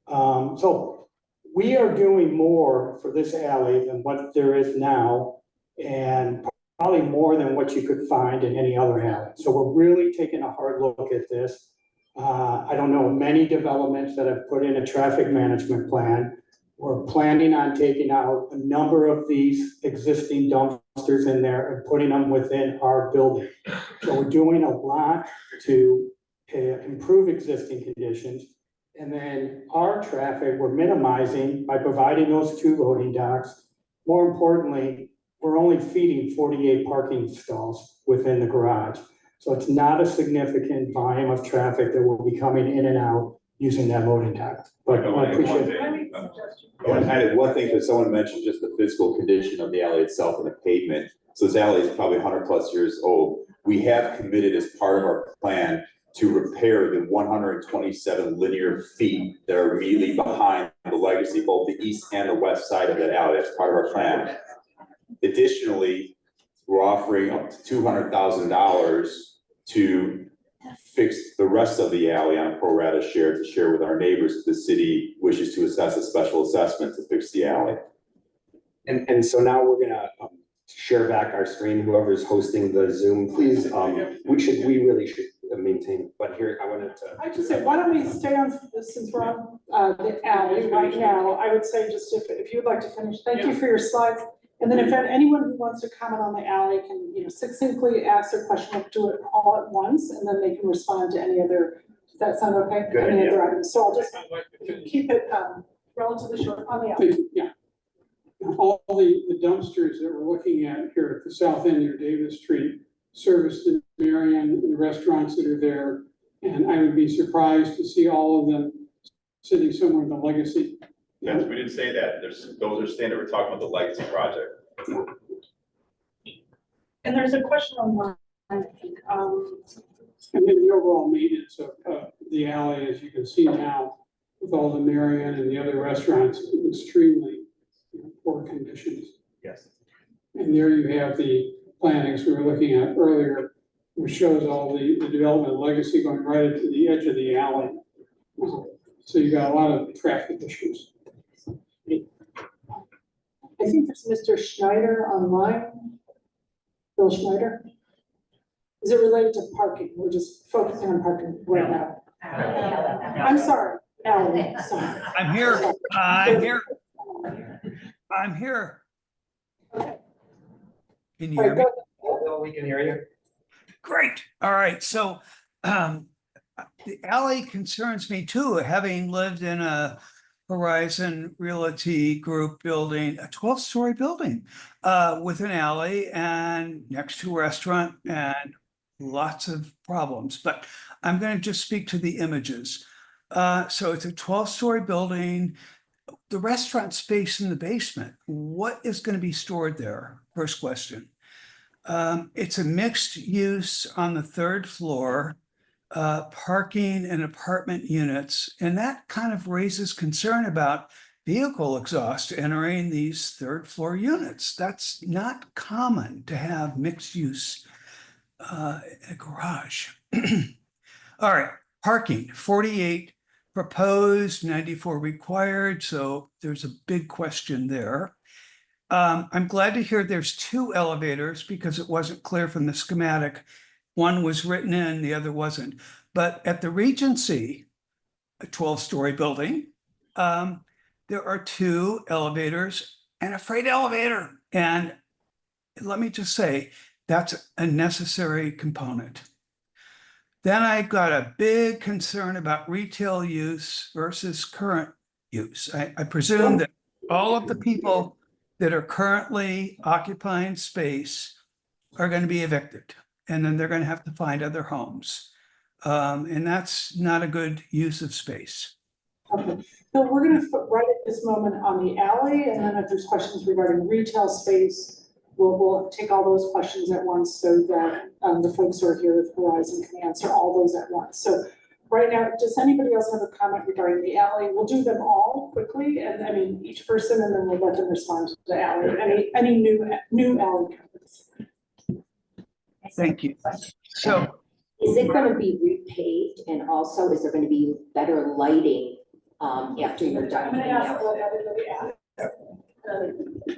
So we are doing more for this alley than what there is now, and probably more than what you could find in any other alley. So we're really taking a hard look at this. I don't know many developments that have put in a traffic management plan. We're planning on taking out a number of these existing dumpsters in there and putting them within our building. So we're doing a lot to improve existing conditions. And then our traffic, we're minimizing by providing those 2 loading docks. More importantly, we're only feeding 48 parking stalls within the garage. So it's not a significant volume of traffic that will be coming in and out using that loading dock. But I appreciate it. And I had one thing, because someone mentioned just the physical condition of the alley itself and the pavement. So this alley is probably 100+ years old. We have committed as part of our plan to repair the 127 linear feet that are immediately behind the legacy, both the east and the west side of that alley. That's part of our plan. Additionally, we're offering up to $200,000 to fix the rest of the alley on a pro rata share to share with our neighbors if the city wishes to assess a special assessment to fix the alley. And so now we're gonna share back our screen, whoever's hosting the Zoom, please, we really should maintain, but here, I wanted to. I just said, why don't we stay on, since we're on the alley right now, I would say just if you would like to finish, thank you for your slides. And then if anyone who wants to comment on the alley can, succinctly ask their question, we'll do it all at once, and then they can respond to any other, does that sound okay? Good, Any yeah. other items, so I'll just keep it relatively short on the alley. Yeah. All the dumpsters that we're looking at here at the south end near Davis Street service the Marion and the restaurants that are there. And I would be surprised to see all of them sitting somewhere in the legacy. Yes, we didn't say that. Those are standard. We're talking about the legacy project. And there's a question online, And then the overall maintenance of the alley, as you can see now, with all the Marion and the other restaurants, extremely poor conditions. Yes. And there you have the plannings we were looking at earlier, which shows all the development legacy going right into the edge of the alley. So you got a lot of traffic issues. I think there's Mr. Schneider online. Bill Schneider. Is it related to parking? We're just focusing on parking right now. I'm sorry, Alan, sorry. I'm here, I'm here. I'm here. Okay. Can you hear me? Bill, we can hear you. Great. All right. So the alley concerns me too, having lived in a Horizon Realty Group building, a 12-story building with an alley and next to a restaurant and lots of problems. But I'm going to just speak to the images. So it's a 12-story building. The restaurant space in the basement, what is going to be stored there? First question. It's a mixed use on the 3rd floor, parking and apartment units, and that kind of raises concern about vehicle exhaust entering these 3rd floor units. That's not common to have mixed use in a garage. All right, parking, 48 proposed, 94 required, so there's a big question there. I'm glad to hear there's 2 elevators because it wasn't clear from the schematic. One was written in, the other wasn't. But at the Regency, a 12-story building, there are 2 elevators and a freight elevator. And let me just say, that's a necessary component. Then I got a big concern about retail use versus current use. I presume that all of the people that are currently occupying space are going to be evicted, and then they're going to have to find other homes. And that's not a good use of space. Okay, so we're going to right at this moment on the alley, and then if there's questions regarding retail space, we'll take all those questions at once so that the folks who are here with Horizon can answer all those at once. So right now, does anybody else have a comment regarding the alley? We'll do them all quickly, and I mean, each person, and then we'll let them respond to the alley. Any new alley comments? Thank you. So Is it gonna be repaved and also is there gonna be better lighting, after you're done? I'm gonna ask what everybody asked.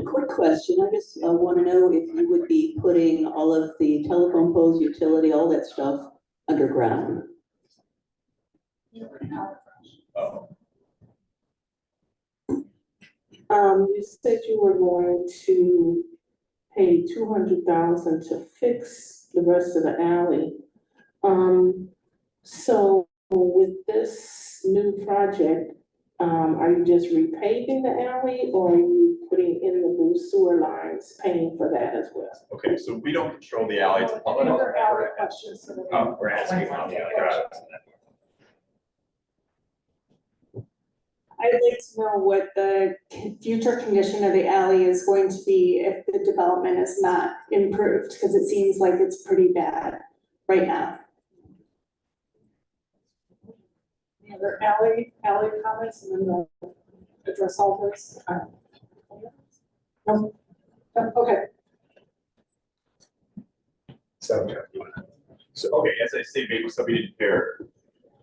Quick question, I just want to know if you would be putting all of the telephone poles, utility, all that stuff underground? Oh, You said you were going to pay $200,000 to fix the rest of the alley. So with this new project, are you just repaving the alley or are you putting in the new sewer lines, paying for that as well? okay, so we don't control the alley, it's a public. Another alley question, so that- We're asking on the other. I'd like to know what the future condition of the alley is going to be if the development is not improved, because it seems like it's pretty bad right now. Any other alley comments, and then we'll address all this? No? Okay. So, okay, as I say, maybe somebody didn't hear.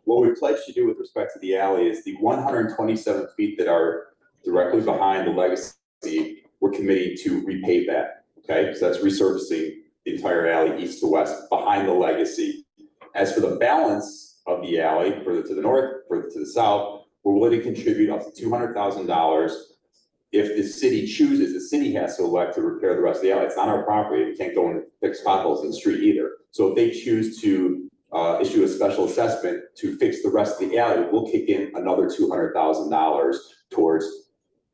What we pledged to do with respect to the alley is the 127 feet that are directly behind the legacy, we're committing to repave that, okay? So that's resurfacing the entire alley east to west behind the legacy. As for the balance of the alley, further to the north, further to the south, we're willing to contribute up to $200,000. If the city chooses, the city has to elect to repair the rest of the alley. It's not our property. We can't go and fix potholes in the street either. So if they choose to issue a special assessment to fix the rest of the alley, we'll kick in another $200,000 towards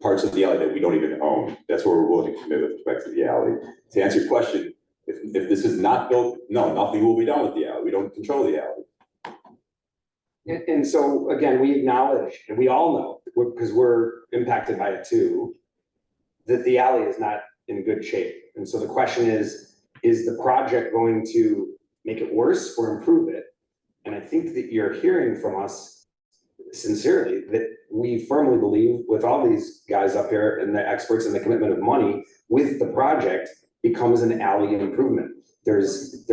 parts of the alley that we don't even own. That's where we're willing to commit with respect to the alley. To answer your question, if this is not built, no, nothing will be done with the alley. We don't control the alley. And so, again, we acknowledge, and we all know, because we're impacted by it too, that the alley is not in good shape. And so the question is the project going to make it worse or improve it? And I think that you're hearing from us sincerely that we firmly believe with all these guys up here and the experts and the commitment of money with the project becomes an alley improvement. There's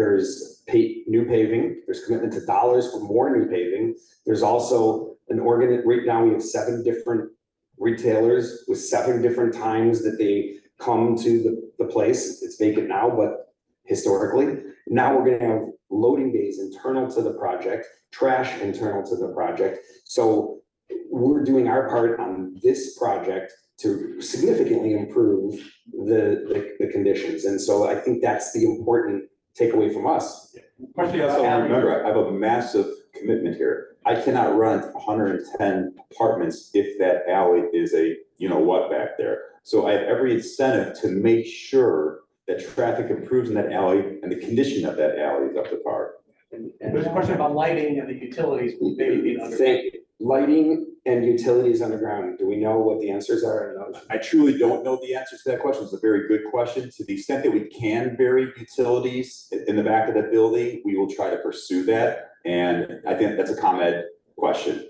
new paving, there's commitment to dollars for more new paving. There's also right now we have 7 different retailers with 7 different times that they come to the place. It's vacant now, but historically, now we're gonna have loading bays internal to the project, trash internal to the project. So we're doing our part on this project to significantly improve the conditions. And so I think that's the important takeaway from us. Question also, remember, I have a massive commitment here. I cannot rent 110 apartments if that alley is a, you know what, back there. So I have every incentive to make sure that traffic improves in that alley and the condition of that alley is up to par. And there's a question about lighting and the utilities maybe being under. Thank you. Lighting and utilities underground, do we know what the answers are in those? I truly don't know the answer to that question. It's a very good question. To the extent that we can bury utilities in the back of that building, we will try to pursue that. And I think that's a ComEd question.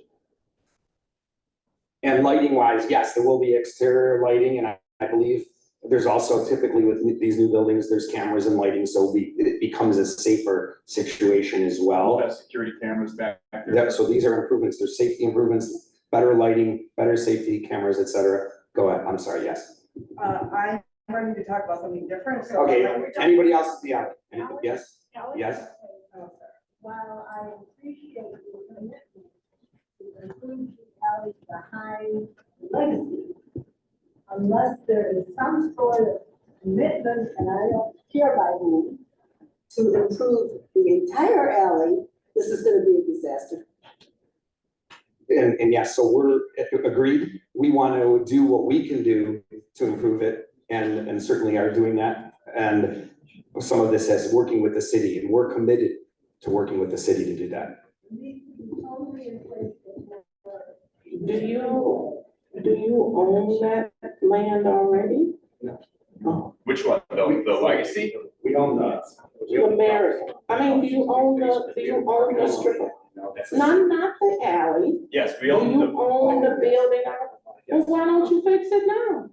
And lighting wise, yes, there will be exterior lighting, and I believe there's also typically with these new buildings, there's cameras and lighting, so it becomes a safer situation as well. We'll have security cameras back there. So these are improvements, there's safety improvements, better lighting, better safety cameras, et cetera. Go ahead, I'm sorry, yes. I'm ready to talk about something different, so. Okay, anybody else at the alley? Yes, yes? While I appreciate your commitment to improve the alley behind legacy, unless there is some sort of commitment, and I don't care by whom, to improve the entire alley, this is gonna be a disaster. And yes, so we're agreed. We want to do what we can do to improve it and certainly are doing that. And some of this is working with the city, and we're committed to working with the city to do that. Do you own that land already? No. Oh, Which one? The legacy? We own the. the Marriott. I mean, do you own the strip? No, that's. Not the alley. Yes, we Do own you the. own the building? Well, why don't you fix it now?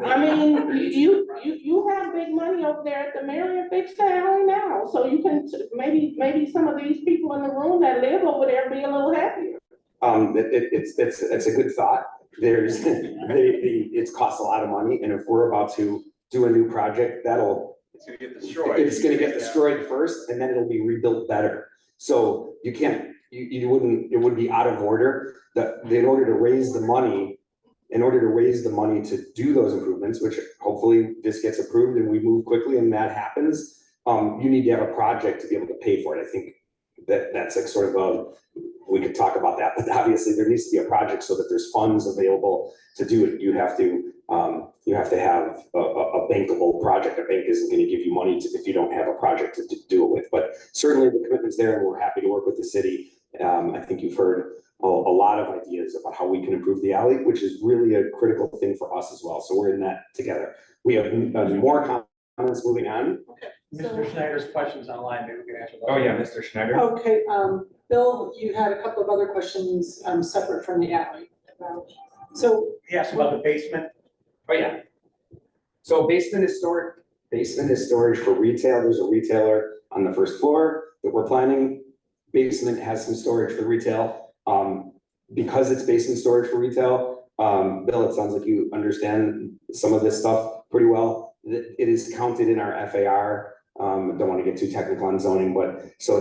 I mean, you have big money over there at the Marion fix the alley now, so you can, maybe some of these people in the room that live over there be a little happier. It's a good thought. There's, it's costs a lot of money, and if we're about to do a new project, It's gonna get destroyed. it's gonna get destroyed first, and then it'll be rebuilt better. So you can't, you wouldn't, it would be out of order, in order to raise the money to do those improvements, which hopefully this gets approved and we move quickly and that happens, you need to have a project to be able to pay for it. I think that's like sort of we could talk about that, but obviously there needs to be a project so that there's funds available to do it. You have to have a bankable project. A bank isn't gonna give you money if you don't have a project to do it with, but certainly the commitment's there and we're happy to work with the city. I think you've heard a lot of ideas about how we can improve the alley, which is really a critical thing for us as well. So we're in that together. We have more comments moving on. Mr. Schneider's questions online, maybe we can answer those. Oh, yeah, Mr. Schneider. Okay, Bill, you had a couple of other questions, separate from the alley. So, He asked about the basement. Oh, yeah. So basement is storage for retail. There's a retailer on the first floor that we're planning. Basement has some storage for retail. Because it's basement storage for retail, Bill, it sounds like you understand some of this stuff pretty well. It is counted in our FAR. Don't want to get too technical on zoning, but so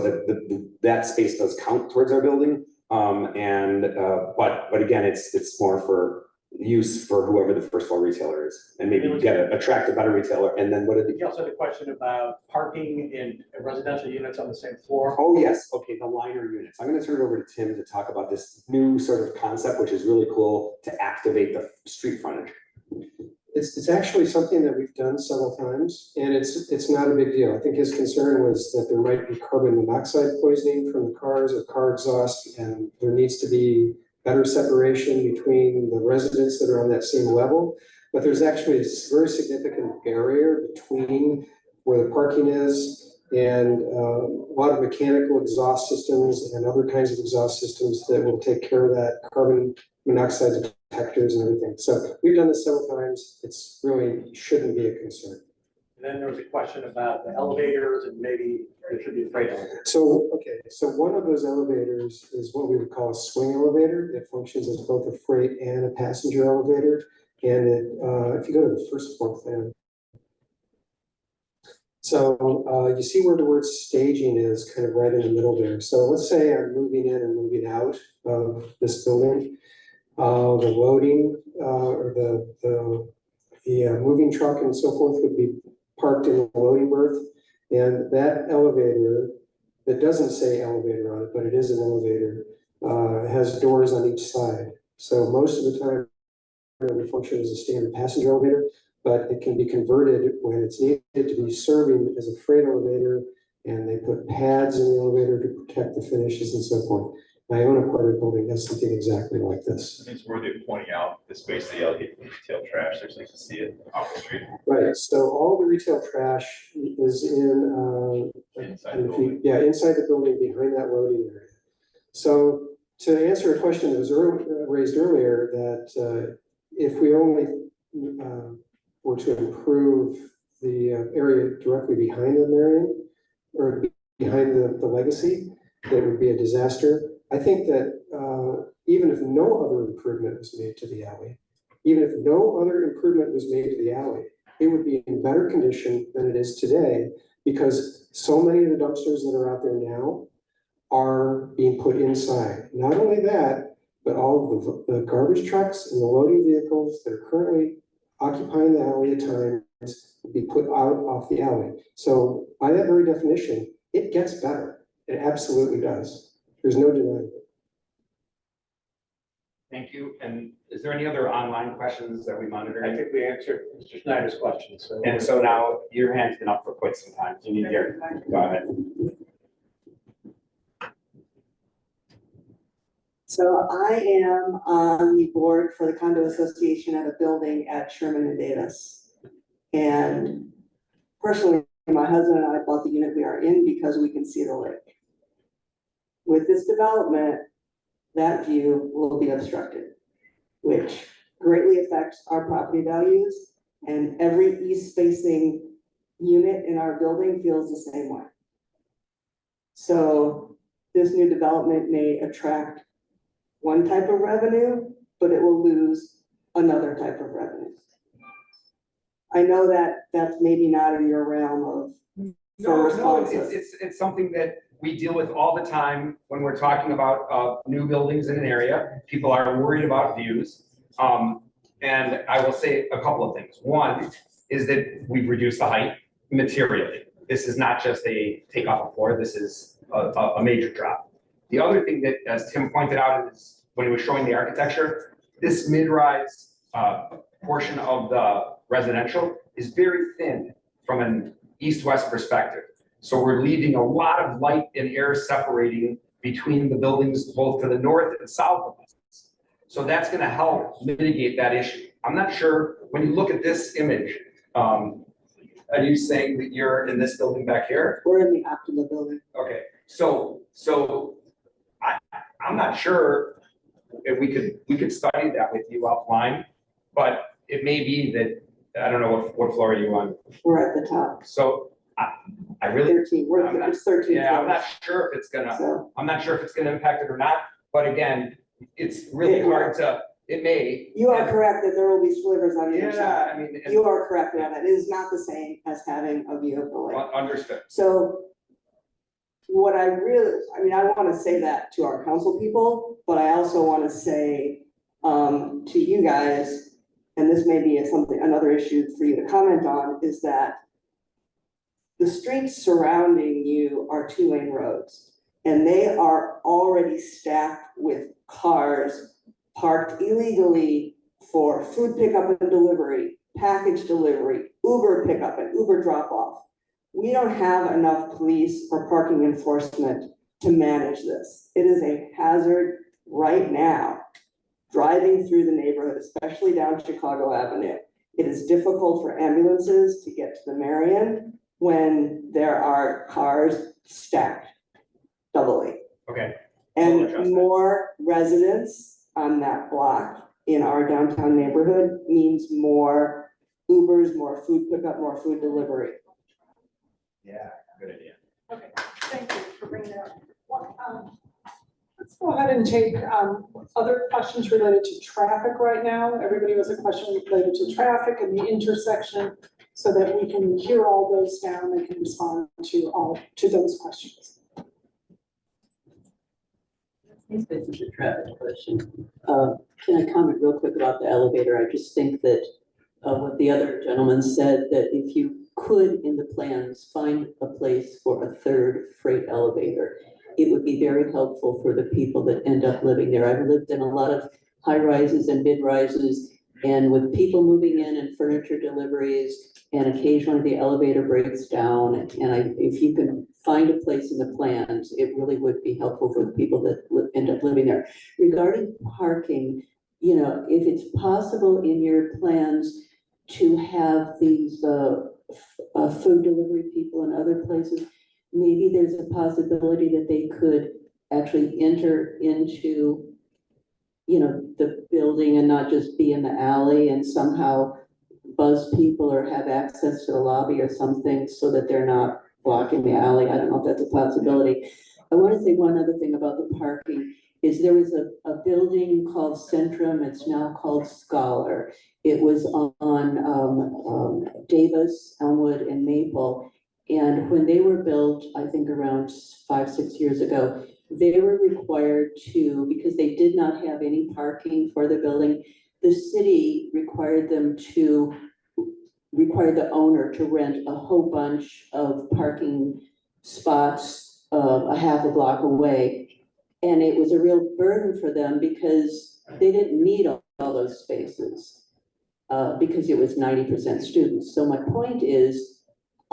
that space does count towards our building. But again, it's more for use for whoever the first floor retailer is, and maybe attract a better retailer. And then He also had a question about parking in residential units on the same floor. Oh, yes. Okay, the liner units. I'm gonna turn it over to Tim to talk about this new sort of concept, which is really cool to activate the street frontage. It's actually something that we've done several times, and it's not a big deal. I think his concern was that there might be carbon monoxide poisoning from the cars or car exhaust, and there needs to be better separation between the residents that are on that same level. But there's actually a very significant barrier between where the parking is and a lot of mechanical exhaust systems and other kinds of exhaust systems that will take care of that, carbon monoxide detectors and everything. So we've done this several times. It's really shouldn't be a concern. And then there was a question about the elevators and maybe there should be a freight elevator. So one of those elevators is what we would call a swing elevator. It functions as both a freight and a passenger elevator. And if you go to the first floor plan. So you see where the word staging is kind of right in the middle there. So let's say I'm moving in and moving out of this building. The loading or the moving truck and so forth would be parked in the loading berth, and that elevator that doesn't say elevator on it, but it is an elevator, has doors on each side. So most of the time it will function as a standard passenger elevator, but it can be converted when it's needed to be serving as a freight elevator, and they put pads in the elevator to protect the finishes and so forth. My own apartment building has something exactly like this. I think it's worthy of pointing out the space they allocate for retail trash, there's like to see it off the street. Right, so all the retail trash is in, Inside the building. inside the building behind that loading area. So to answer a question that was raised earlier, that if we only were to improve the area directly behind the Marion or behind the Legacy, that would be a disaster. I think that even if no other improvement was made to the alley, it would be in better condition than it is today, because so many of the dumpsters that are out there now are being put inside. Not only that, but all of the garbage trucks and the loading vehicles that are currently occupying the alley at times will be put out off the alley. So by that very definition, it gets better. It absolutely does. There's no denying it. Thank you. And is there any other online questions that we monitored? I think we answered Mr. Schneider's questions, so. And so now your hand's been up for quite some time. You need your, go ahead. So I am on the board for the condo association at a building at Sherman and Davis. And personally, my husband and I bought the unit we are in because we can see the lake. With this development, that view will be obstructed, which greatly affects our property values, and every east-facing unit in our building feels the same way. So this new development may attract one type of revenue, but it will lose another type of revenue. I know that that's maybe not in your realm of No, responses. it's something that we deal with all the time when we're talking about, new buildings in an area. People are worried about views. And I will say a couple of things. One is that we've reduced the height materially. This is not just a take off a floor, this is a major drop. The other thing that, as Tim pointed out, is when he was showing the architecture, this mid-rise, portion of the residential is very thin from an east-west perspective. So we're leaving a lot of light and air separating between the buildings, both to the north and south of us. So that's gonna help mitigate that issue. I'm not sure, when you look at this image, are you saying that you're in this building back here? We're in the Optima building. Okay, so I'm not sure if we could study that with you offline, but it may be that, I don't know what floor are you on? We're at the top. So I really. 13, it's 13 Yeah, I'm not floors. sure if it's gonna, So I'm not sure if it's gonna impact it or not, but again, it's really It- hard to, it may. you are correct that there will be slivers on either Yeah, side. I mean, You are correct about that. It is not the same as having a view of the lake. understood. So what I want to say that to our council people, but I also want to say to you guys, and this may be another issue for you to comment on, is that the streets surrounding you are 2-lane roads, and they are already stacked with cars parked illegally for food pickup and delivery, package delivery, Uber pickup and Uber drop off. We don't have enough police or parking enforcement to manage this. It is a hazard right now, driving through the neighborhood, especially down Chicago Avenue. It is difficult for ambulances to get to the Marion when there are cars stacked doubly. Okay. We'll address And that. more residents on that block in our downtown neighborhood means more Ubers, more food pickup, more food delivery. Yeah, good idea. Okay, thank you for bringing that up. Let's go ahead and take other questions related to traffic right now. Everybody has a question related to traffic and the intersection, so that we can hear all those down and can respond to those questions. I think this is a traffic question. Can I comment real quick about the elevator? I just think that what the other gentleman said, that if you could, in the plans, find a place for a third freight elevator, it would be very helpful for the people that end up living there. I've lived in a lot of high rises and mid rises, and with people moving in and furniture deliveries, and occasionally the elevator breaks down, and if you can find a place in the plans, it really would be helpful for the people that end up living there. Regarding parking, you know, if it's possible in your plans to have these food delivery people in other places, maybe there's a possibility that they could actually enter into, you know, the building and not just be in the alley, and somehow buzz people or have access to the lobby or something so that they're not blocking the alley. I don't know if that's a possibility. I want to say one other thing about the parking is there was a building called Centrum. It's now called Scholar. It was on Davis, Elmwood, and Maple. And when they were built, I think around 5-6 years ago, they were required to, because they did not have any parking for the building, the city required them to require the owner to rent a whole bunch of parking spots a half a block away. And it was a real burden for them because they didn't need all those spaces because it was 90% students. So my point is,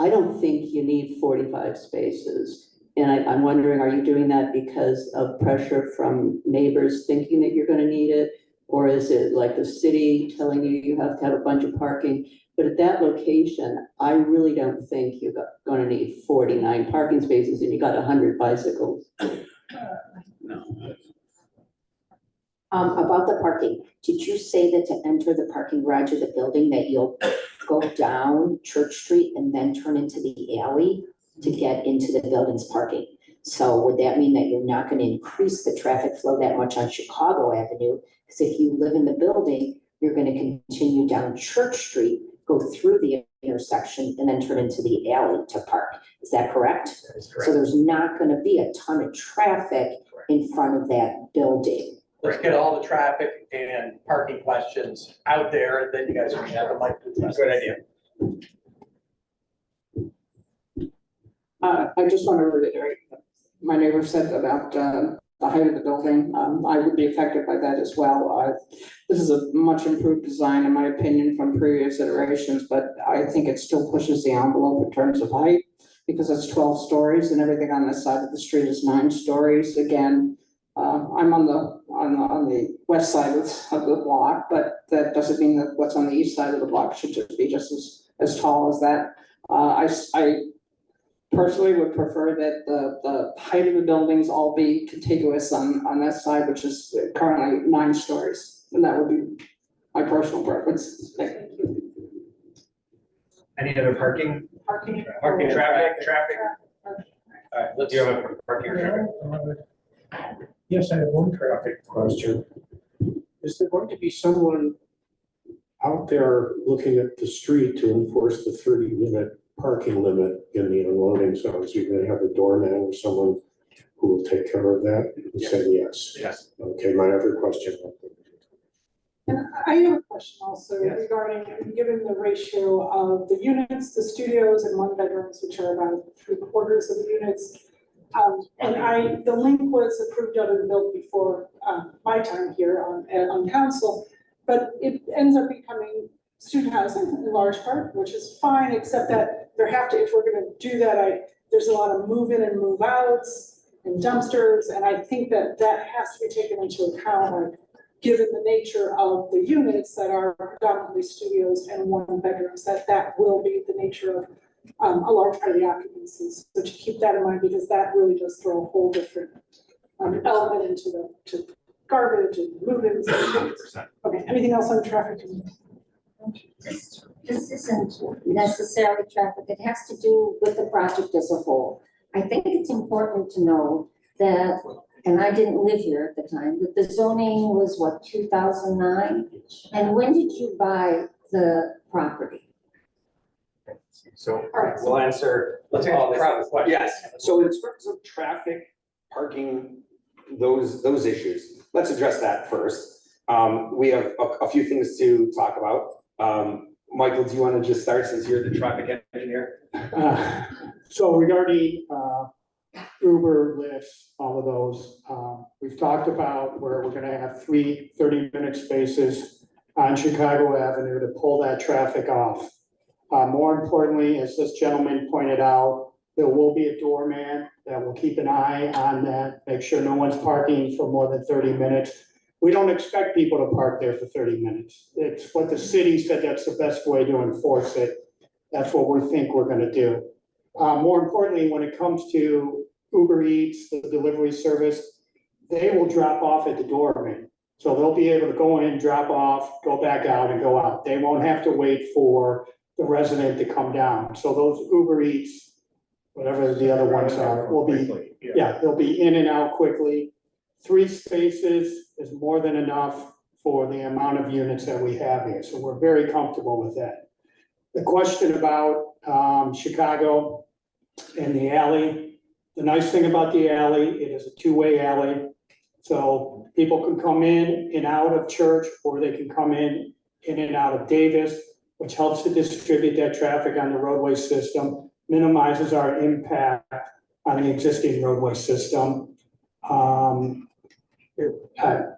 I don't think you need 45 spaces. And I'm wondering, are you doing that because of pressure from neighbors thinking that you're going to need it? Or is it like the city telling you you have to have a bunch of parking? But at that location, I really don't think you're going to need 49 parking spaces and you got 100 bicycles. About the parking, did you say that to enter the parking garage of the building that you'll go down Church Street and then turn into the alley to get into the building's parking. So would that mean that you're not gonna increase the traffic flow that much on Chicago Avenue? Because if you live in the building, you're gonna continue down Church Street, go through the intersection, and then turn into the alley to park. Is that correct? That is So correct. there's not gonna be a ton of traffic in front of that building. Let's get all the traffic and parking questions out there, and then you guys can have the mic to address. Good idea. I just want to reiterate, what my neighbor said about, the height of the building. I would be affected by that as well. This is a much improved design, in my opinion, from previous iterations, but I think it still pushes the envelope in terms of height, because it's 12 stories and everything on this side of the street is 9 stories. Again, I'm on the west side of the block, but that doesn't mean that what's on the east side of the block should just be just as tall as that. I personally would prefer that the height of the buildings all be contiguous on that side, which is currently 9 stories. And that would be my personal preference. Any other parking? Parking. Parking, traffic? All right, let's. Do you have a parking or traffic? Yes, I have one traffic question. Is there going to be someone out there looking at the street to enforce the 30-minute parking limit in the unloading zones? You're gonna have a doorman or someone who will take care of that? You said yes. Yes. Okay, my other question. And I have a question also Yes. regarding, given the ratio of the units, the studios and 1 bedrooms, which are about 3/4 of the units. And the link was approved out of the bill before, my time here on council, but it ends up becoming student housing in large part, which is fine, except that if we're gonna do that, there's a lot of move in and move outs and dumpsters, and I think that has to be taken into account, like, given the nature of the units that are predominantly studios and 1 bedrooms, that will be the nature of a large part of the occupancies. So to keep that in mind, because that really does throw a whole different element into to garbage and move-ins. Okay, anything else on traffic? This isn't necessarily traffic, it has to do with the project as a whole. I think it's important to know that, and I didn't live here at the time, but the zoning was what, 2009? And when did you buy the property? So right. we'll answer. Let's all answer this. traffic questions. Yes, so in terms of traffic, parking, those issues, let's address that first. We have a few things to talk about. Michael, do you want to just start since you're the traffic engineer? So regarding Uber, Lyft, all of those, we've talked about where we're gonna have 3 30-minute spaces on Chicago Avenue to pull that traffic off. More importantly, as this gentleman pointed out, there will be a doorman that will keep an eye on that, make sure no one's parking for more than 30 minutes. We don't expect people to park there for 30 minutes. It's what the city said that's the best way to enforce it. That's what we think we're gonna do. More importantly, when it comes to Uber Eats, the delivery service, they will drop off at the doorman. So they'll be able to go in, drop off, go back out and go out. They won't have to wait for the resident to come down. So those Uber Eats, whatever the other ones are, will be, yeah, they'll be in and out quickly. 3 spaces is more than enough for the amount of units that we have here. So we're very comfortable with that. The question about Chicago and the alley, the nice thing about the alley, it is a 2-way alley. So people can come in and out of Church, or they can come in and out of Davis, which helps to distribute that traffic on the roadway system, minimizes our impact on the existing roadway system. Go ahead.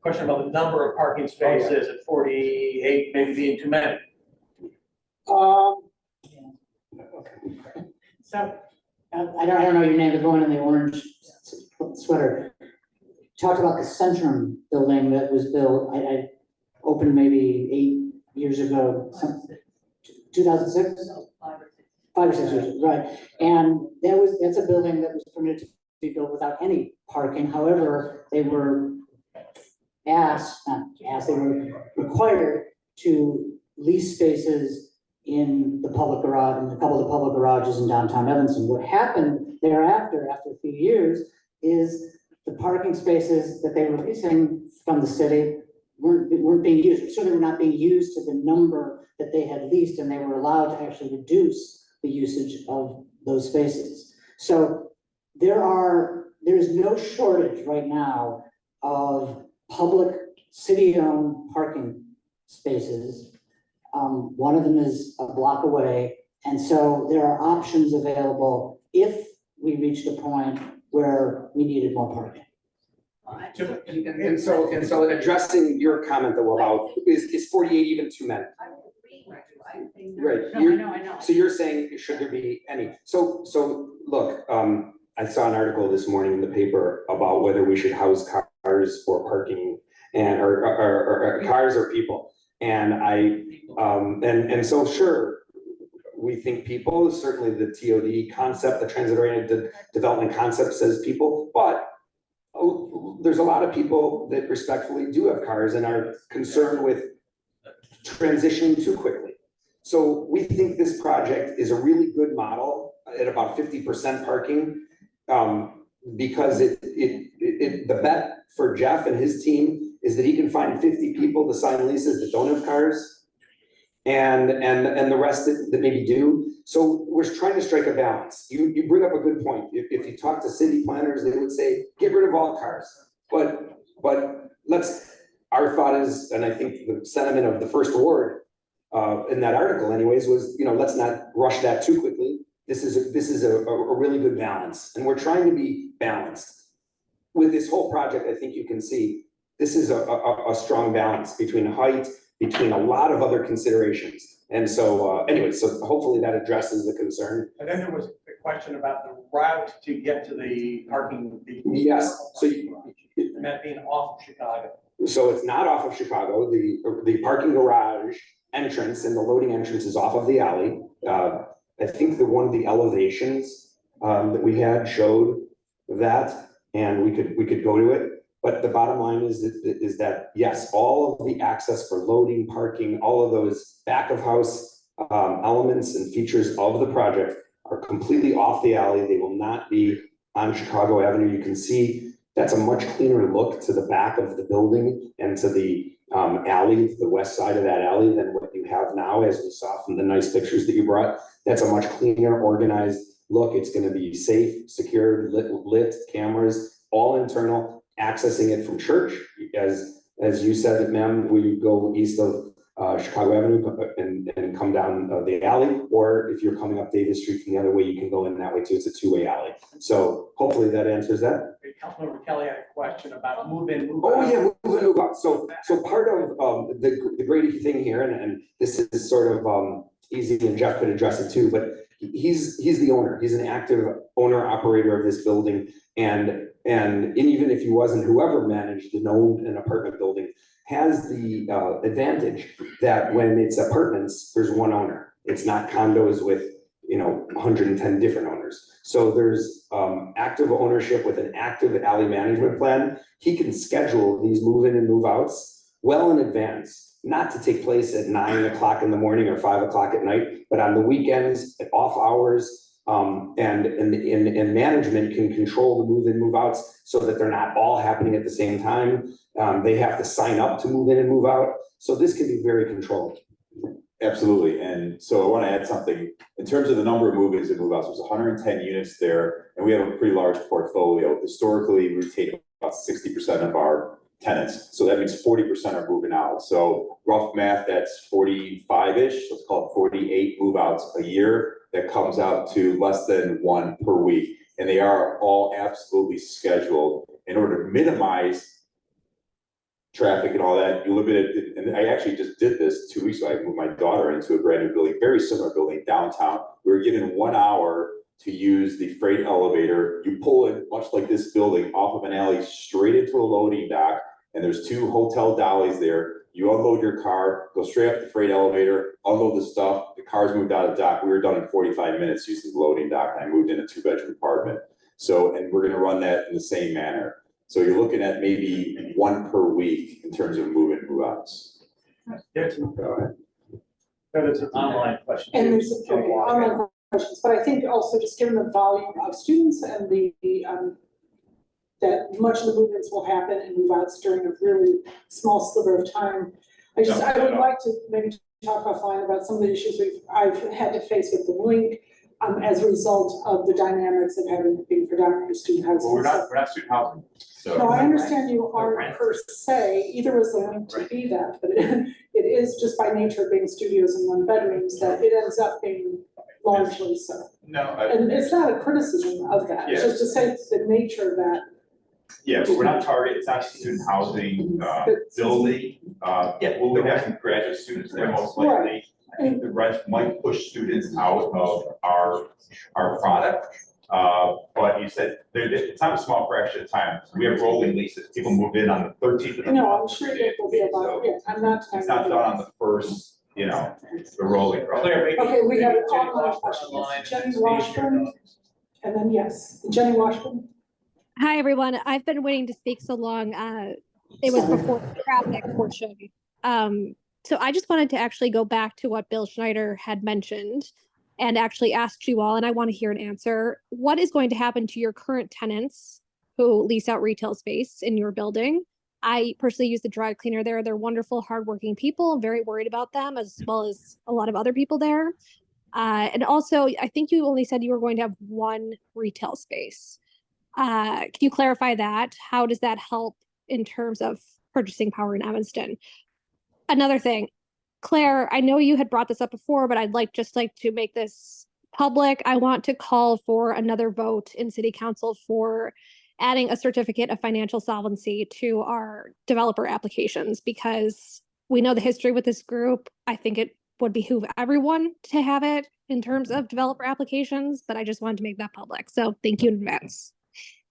Question about the number of parking spaces at 48, maybe being too many. So, I don't know your name, the one in the orange sweater. Talked about the Centrum building that was built, I opened maybe 8 years ago, 2006? 5 or 6 years, right. And that's a building that was permitted to be built without any parking. However, they were they were required to lease spaces in the public garage, in a couple of the public garages in downtown Evanston. What happened thereafter, after a few years, is the parking spaces that they were leasing from the city weren't being used. So they were not being used to the number that they had leased, and they were allowed to actually reduce the usage of those spaces. So there is no shortage right now of public city-owned parking spaces. One of them is a block away, and so there are options available if we reached a point where we needed more parking. And so addressing your comment though about, is 48 even too many? Right, I know. so you're saying, should there be any? So look, I saw an article this morning in the paper about whether we should house cars for parking and, or cars or people. And and so sure, we think people, certainly the TOD concept, the transit-oriented development concept says people, but there's a lot of people that respectfully do have cars and are concerned with transitioning too quickly. So we think this project is a really good model at about 50% parking, because the bet for Jeff and his team is that he can find 50 people to sign leases that don't have cars, and the rest that maybe do. So we're trying to strike a balance. You bring up a good point. If you talk to city planners, they would say, get rid of all cars. But our thought is, and I think the sentiment of the first ward in that article anyways was, let's not rush that too quickly. This is a really good balance, and we're trying to be balanced. With this whole project, I think you can see this is a strong balance between height, between a lot of other considerations. And so anyway, so hopefully that addresses the concern. And then there was a question about the route to get to the parking. Yes, so and that being off of Chicago. So it's not off of Chicago. The parking garage entrance and the loading entrance is off of the alley. I think one of the elevations that we had showed that, and we could go to it. But the bottom line is that yes, all of the access for loading, parking, all of those back of house elements and features of the project are completely off the alley. They will not be on Chicago Avenue. You can see that's a much cleaner look to the back of the building and to the alley, the west side of that alley, than what you have now, as we saw from the nice pictures that you brought. That's a much cleaner, organized look. It's going to be safe, secure, lit cameras, all internal. Accessing it from Church, as you said, ma'am, we go east of Chicago Avenue and come down the alley, or if you're coming up Davis Street from the other way, you can go in that way too. It's a two-way alley. So hopefully that answers that. Councilmember Kelly had a question about move in, move out. Oh, yeah, move in, move out. So part of the great thing here, and this is sort of easy, and Jeff could address it too, but he's the owner. He's an active owner operator of this building, and even if he wasn't, whoever managed and owned an apartment building has the advantage that when it's apartments, there's one owner. It's not condos with 110 different owners. So there's active ownership with an active alley management plan. He can schedule these move in and move outs well in advance, not to take place at 9 o'clock in the morning or 5 o'clock at night, but on the weekends, at off hours. And management can control the move in, move outs so that they're not all happening at the same time. They have to sign up to move in and move out. So this can be very controlled. Absolutely. And so I want to add something in terms of the number of move-ins and move-outs. There's 110 units there, and we have a pretty large portfolio. Historically, we take about 60% of our tenants. So that means 40% are moving out. So rough math, that's 45-ish. Let's call it 48 move-outs a year. That comes out to less than one per week. And they are all absolutely scheduled in order to minimize traffic and all that. You limit it, and I actually just did this 2 weeks ago. I moved my daughter into a brand new building, very similar building downtown. We were given 1 hour to use the freight elevator. You pull it, much like this building, off of an alley straight into a loading dock, and there's 2 hotel dollies there. You unload your car, go straight up the freight elevator, unload the stuff, the car's moved out of the dock. We were done in 45 minutes using the loading dock, and I moved in a 2-bedroom apartment. So, and we're gonna run that in the same manner. So you're looking at maybe 1 per week in terms of move-in, move-outs. Go ahead. That is an online question. And there's online questions, but I think also just given the volume of students and that much of the movements will happen and move out during a really small sliver of time. I would like to maybe talk offline about some of the issues I've had to face with the link as a result of the dynamics of having being predominantly student housing. Well, we're not student housing, so. No, I understand you aren't per se, either was the link to be that, but it is just by nature of being studios and one bedrooms that it ends up being largely so. No, And it's not a criticism of that, it's Yeah. just to say the nature of that. yeah, but we're not target, it's not student housing, building. Yeah, well, we have some graduate students there most likely. I think the rent might push students out of our product. But you said, it's not a small fraction of time. We have rolling leases. People move in on the 13th of the month. No, I'm sure it will be about, yeah, I'm not. It's not done on the first, the rolling. Okay, we have an online question, Jenny Washburn, and then yes, Jenny Washburn. Hi, everyone. I've been waiting to speak so long. It was before the traffic portion. So I just wanted to actually go back to what Bill Schneider had mentioned and actually ask you all, and I want to hear an answer. What is going to happen to your current tenants who lease out retail space in your building? I personally use the dry cleaner there. They're wonderful, hardworking people. I'm very worried about them as well as a lot of other people there. And also, I think you only said you were going to have one retail space. Can you clarify that? How does that help in terms of purchasing power in Evanston? Another thing, Claire, I know you had brought this up before, but I'd like to make this public. I want to call for another vote in City Council for adding a certificate of financial solvency to our developer applications, because we know the history with this group. I think it would behoove everyone to have it in terms of developer applications, but I just wanted to make that public. So thank you in advance.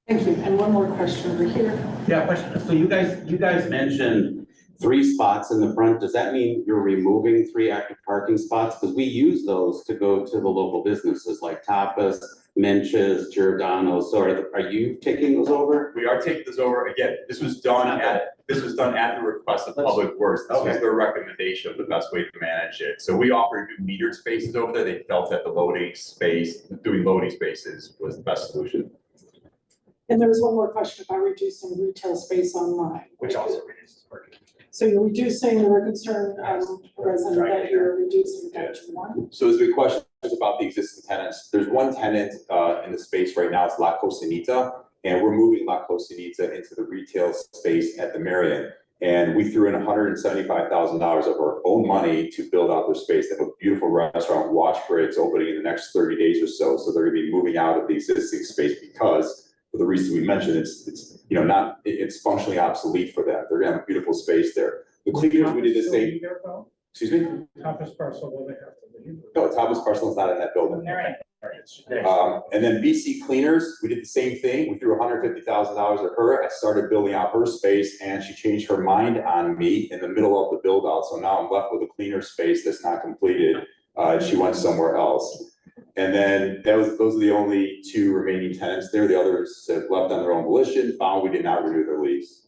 Thank you. And one more question over here. Yeah, question. So you guys mentioned 3 spots in the front. Does that mean you're removing 3 active parking spots? Because we use those to go to the local businesses like Tapas, Menches, Giordano's. So are you taking those over? We are taking those over. Again, this was done at the request of Public Works. This was their recommendation of the best way to manage it. So we offered metered spaces over there. They felt that the doing loading spaces was the best solution. And there was one more question about reducing retail space online. Which also reduces parking. So you're reducing, there were concern, resident that you're reducing that to 1. So there's been questions about the existing tenants. There's one tenant in the space right now, it's La Cocinita, and we're moving La Cocinita into the retail space at the Marion. And we threw in $175,000 of our own money to build out their space. They have a beautiful restaurant, watch for it's opening in the next 30 days or so. So they're gonna be moving out of the existing space because for the reason we mentioned, it's functionally obsolete for them. They're gonna have a beautiful space there. The cleaners, we did the same. Excuse me? Tapas parcel, will they have to leave? No, Tapas parcel is not in that building. And then BC Cleaners, we did the same thing. We threw $150,000 at her. I started building out her space and she changed her mind on me in the middle of the build out. So now I'm left with a cleaner space that's not completed. She went somewhere else. And then those are the only 2 remaining tenants there. The others have left on their own volition, found we did not renew their lease.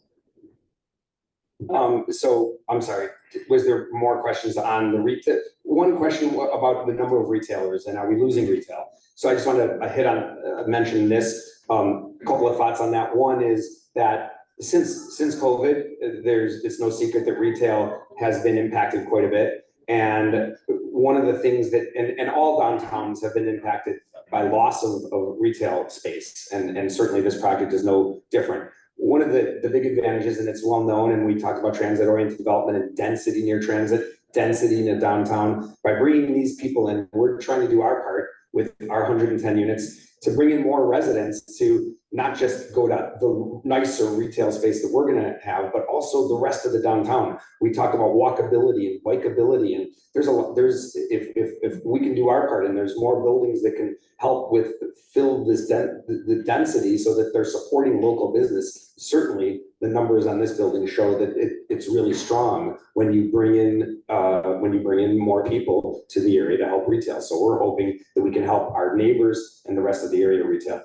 So I'm sorry, was there more questions on the retail? One question about the number of retailers and are we losing retail? So I just wanted to mention this, a couple of thoughts on that. One is that since COVID, it's no secret that retail has been impacted quite a bit. And one of the things that, and all downtowns have been impacted by loss of retail space. And certainly this project is no different. One of the big advantages, and it's well known, and we talked about transit-oriented development and density near transit, density in a downtown. By bringing these people in, we're trying to do our part with our 110 units to bring in more residents to not just go to the nicer retail space that we're gonna have, but also the rest of the downtown. We talked about walkability and bikeability, and if we can do our part and there's more buildings that can help with fill this the density so that they're supporting local business, certainly the numbers on this building show that it's really strong when you bring in more people to the area to help retail. So we're hoping that we can help our neighbors and the rest of the area retail.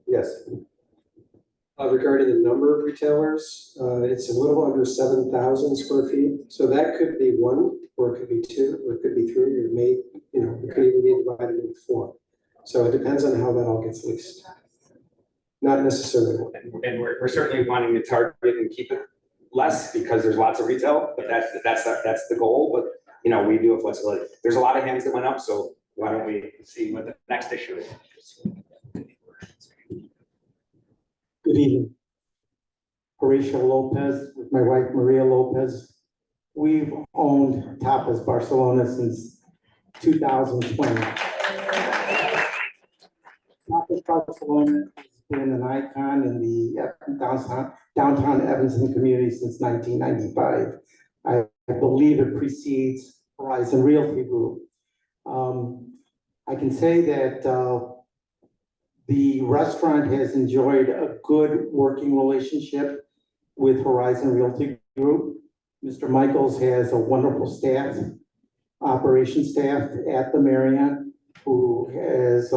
Yes. regarding the number of retailers, it's a little under 7,000 square feet. So that could be one, or it could be two, or it could be three, or it may, it could even be divided into four. So it depends on how that all gets leased. Not necessarily. And we're certainly wanting to target and keep it less because there's lots of retail, but that's the goal. But, we do have flexibility. There's a lot of hands that went up, so why don't we see what the next issue is? Good evening. Horatio Lopez with my wife Maria Lopez. We've owned Tapas Barcelona since 2020. Tapas Barcelona has been an icon in the downtown Evanston community since 1995. I believe it precedes Horizon Realty Group. I can say that the restaurant has enjoyed a good working relationship with Horizon Realty Group. Mr. Michaels has a wonderful staff, operations staff at the Marriott, who has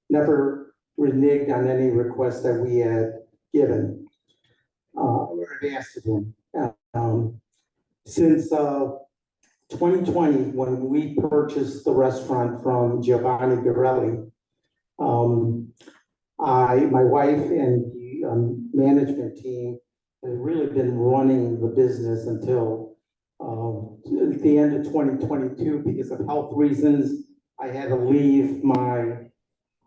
never reneged on any request that we had given. I've asked of him. Since 2020, when we purchased the restaurant from Giovanni Garelli, my wife and the management team have really been running the business until the end of 2022 because of health reasons. I had to leave my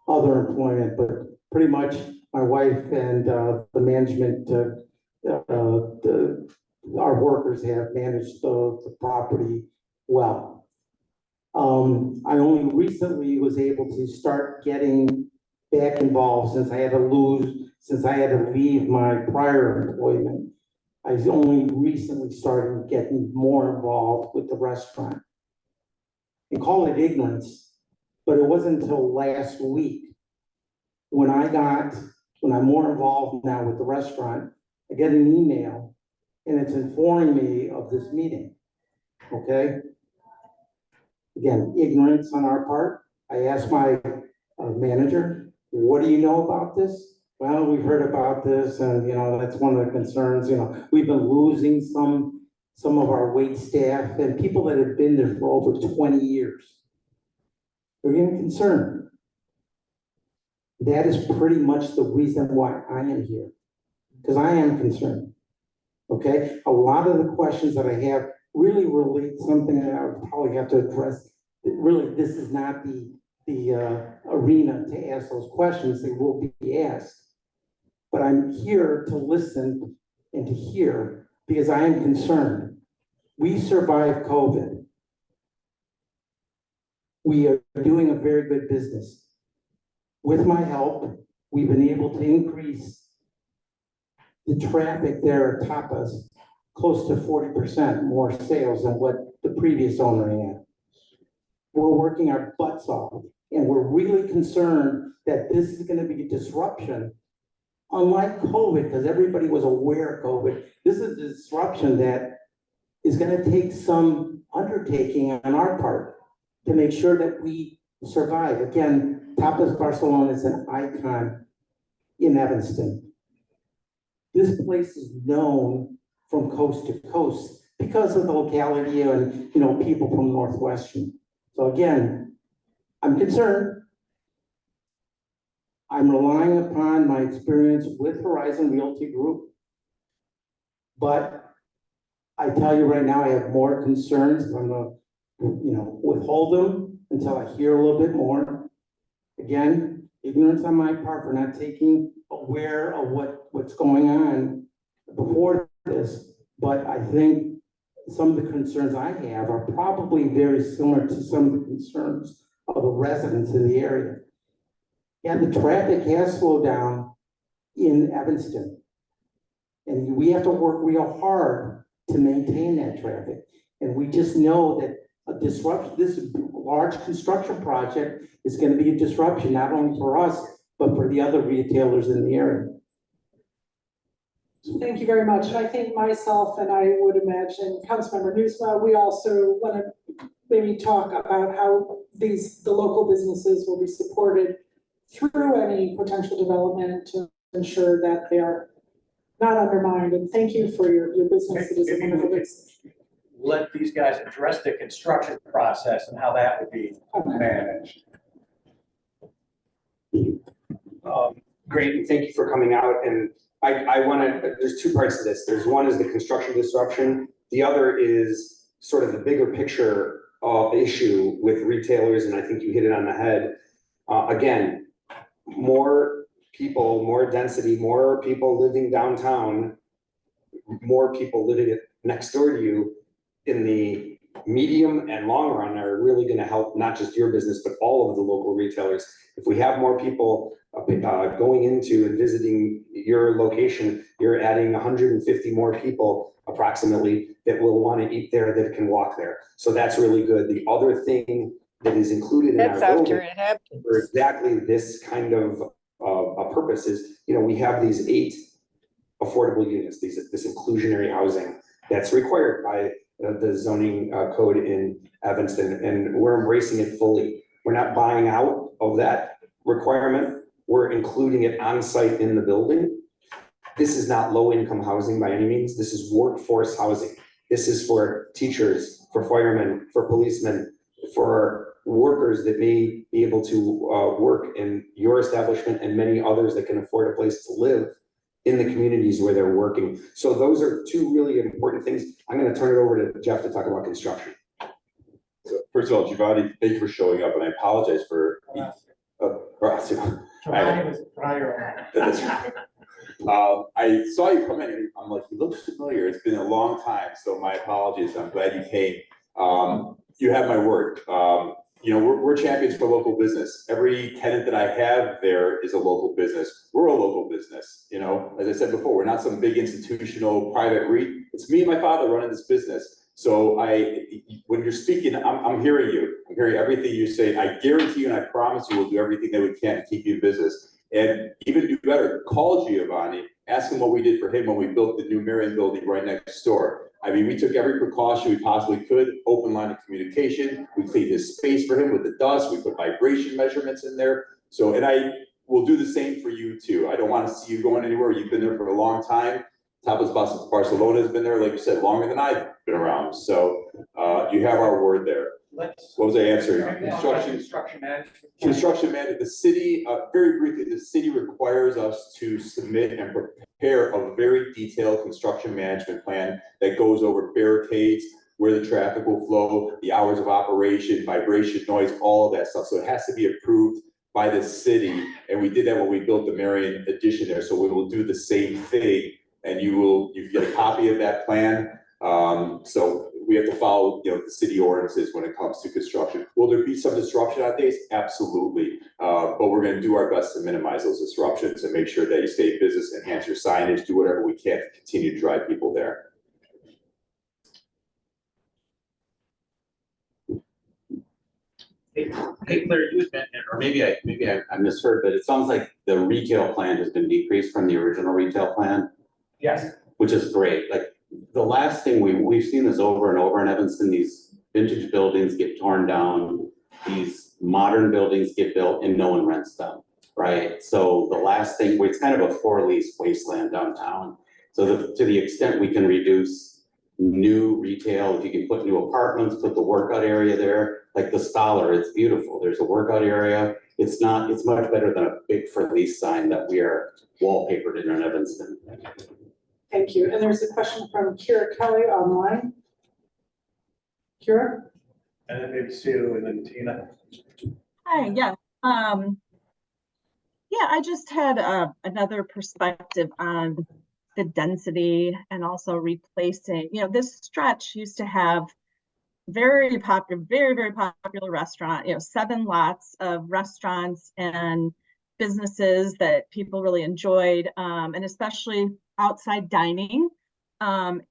other employment, but pretty much my wife and the management, our workers have managed the property well. I only recently was able to start getting back involved since I had to leave my prior employment. I only recently started getting more involved with the restaurant. And call it ignorance, but it wasn't until last week when I'm more involved now with the restaurant, I get an email and it's informing me of this meeting, okay? Again, ignorance on our part. I asked my manager, what do you know about this? Well, we've heard about this and, that's one of the concerns, we've been losing some of our wait staff and people that have been there for over 20 years. They're getting concerned. That is pretty much the reason why I am here, because I am concerned, okay? A lot of the questions that I have really relate to something that I would probably have to address. Really, this is not the arena to ask those questions. They will be asked. But I'm here to listen and to hear because I am concerned. We survived COVID. We are doing a very good business. With my help, we've been able to increase the traffic there at Tapas close to 40% more sales than what the previous owner had. We're working our butts off, and we're really concerned that this is going to be a disruption. Unlike COVID, because everybody was aware of COVID, this is a disruption that is going to take some undertaking on our part to make sure that we survive. Again, Tapas Barcelona is an icon in Evanston. This place is known from coast to coast because of the locality and people from Northwestern. So again, I'm concerned. I'm relying upon my experience with Horizon Realty Group, but I tell you right now, I have more concerns. I'm gonna, withhold them until I hear a little bit more. Again, ignorance on my part for not taking aware of what's going on before this, but I think some of the concerns I have are probably very similar to some of the concerns of the residents in the area. Yeah, the traffic has slowed down in Evanston, and we have to work real hard to maintain that traffic. And we just know that a disruption, this large construction project is going to be a disruption, not only for us, but for the other retailers in the area. Thank you very much. I think myself and I would imagine Councilmember Nusma, we also want to maybe talk about how the local businesses will be supported through any potential development to ensure that they are not undermined. And thank you for your business. It is a wonderful business. Let these guys address the construction process and how that would be managed. Great, and thank you for coming out, and I wanna, there's two parts to this. There's one is the construction disruption, the other is sort of the bigger picture issue with retailers, and I think you hit it on the head. Again, more people, more density, more people living downtown, more people living next door to you in the medium and long run are really gonna help not just your business, but all of the local retailers. If we have more people going into and visiting your location, you're adding 150 more people approximately that will want to eat there, that can walk there. So that's really good. The other thing that is included in our building for exactly this kind of a purpose is, you know, we have these 8 affordable units, this inclusionary housing that's required by the zoning code in Evanston, and we're embracing it fully. We're not buying out of that requirement. We're including it on site in the building. This is not low-income housing by any means. This is workforce housing. This is for teachers, for firemen, for policemen, for workers that may be able to work in your establishment and many others that can afford a place to live in the communities where they're working. So those are two really important things. I'm going to turn it over to Jeff to talk about construction. So first of all, Giovanni, thank you for showing up, and I apologize for. Giovanni was prior. I saw you come in, and I'm like, you look familiar. It's been a long time, so my apologies. I'm glad you came. You have my word. You know, we're champions for local business. Every tenant that I have there is a local business. We're a local business. You know, as I said before, we're not some big institutional private REIT. It's me and my father running this business. So when you're speaking, I'm hearing you. I'm hearing everything you say. I guarantee you and I promise you we'll do everything that we can to keep you in business. And even do better, call Giovanni, ask him what we did for him when we built the new Marion building right next door. I mean, we took every precaution we possibly could, open line of communication. We cleaned his space for him with the dust. We put vibration measurements in there. So, and I will do the same for you too. I don't want to see you going anywhere. You've been there for a long time. Tapas Barcelona has been there, like you said, longer than I've been around. So you have our word there. What was I answering? Construction management. Construction management. The city, very briefly, the city requires us to submit and prepare a very detailed construction management plan that goes over barricades, where the traffic will flow, the hours of operation, vibration, noise, all of that stuff. So it has to be approved by the city. And we did that when we built the Marion addition there. So we will do the same thing. And you get a copy of that plan. So we have to follow, you know, the city ordinances when it comes to construction. Will there be some disruption on days? Absolutely. But we're going to do our best to minimize those disruptions and make sure that you stay in business, enhance your signage, do whatever we can to continue to drive people there. Hey Claire, you had mentioned, or maybe I misheard, but it sounds like the retail plan has been decreased from the original retail plan. Yes. Which is great. Like the last thing we've seen this over and over in Evanston, these vintage buildings get torn down, these modern buildings get built and no one rents them, right? So the last thing, it's kind of a for lease wasteland downtown. So to the extent we can reduce new retail, if you can put new apartments, put the workout area there, like the Stoller, it's beautiful. There's a workout area. It's much better than a big for lease sign that we are wallpapered in Evanston. Thank you. And there's a question from Kira Kelly online. Kira? And then maybe Sue and then Tina. Hi, yeah. Yeah, I just had another perspective on the density and also replacing, you know, this stretch used to have very popular, very popular restaurant, you know, 7 lots of restaurants and businesses that people really enjoyed, and especially outside dining.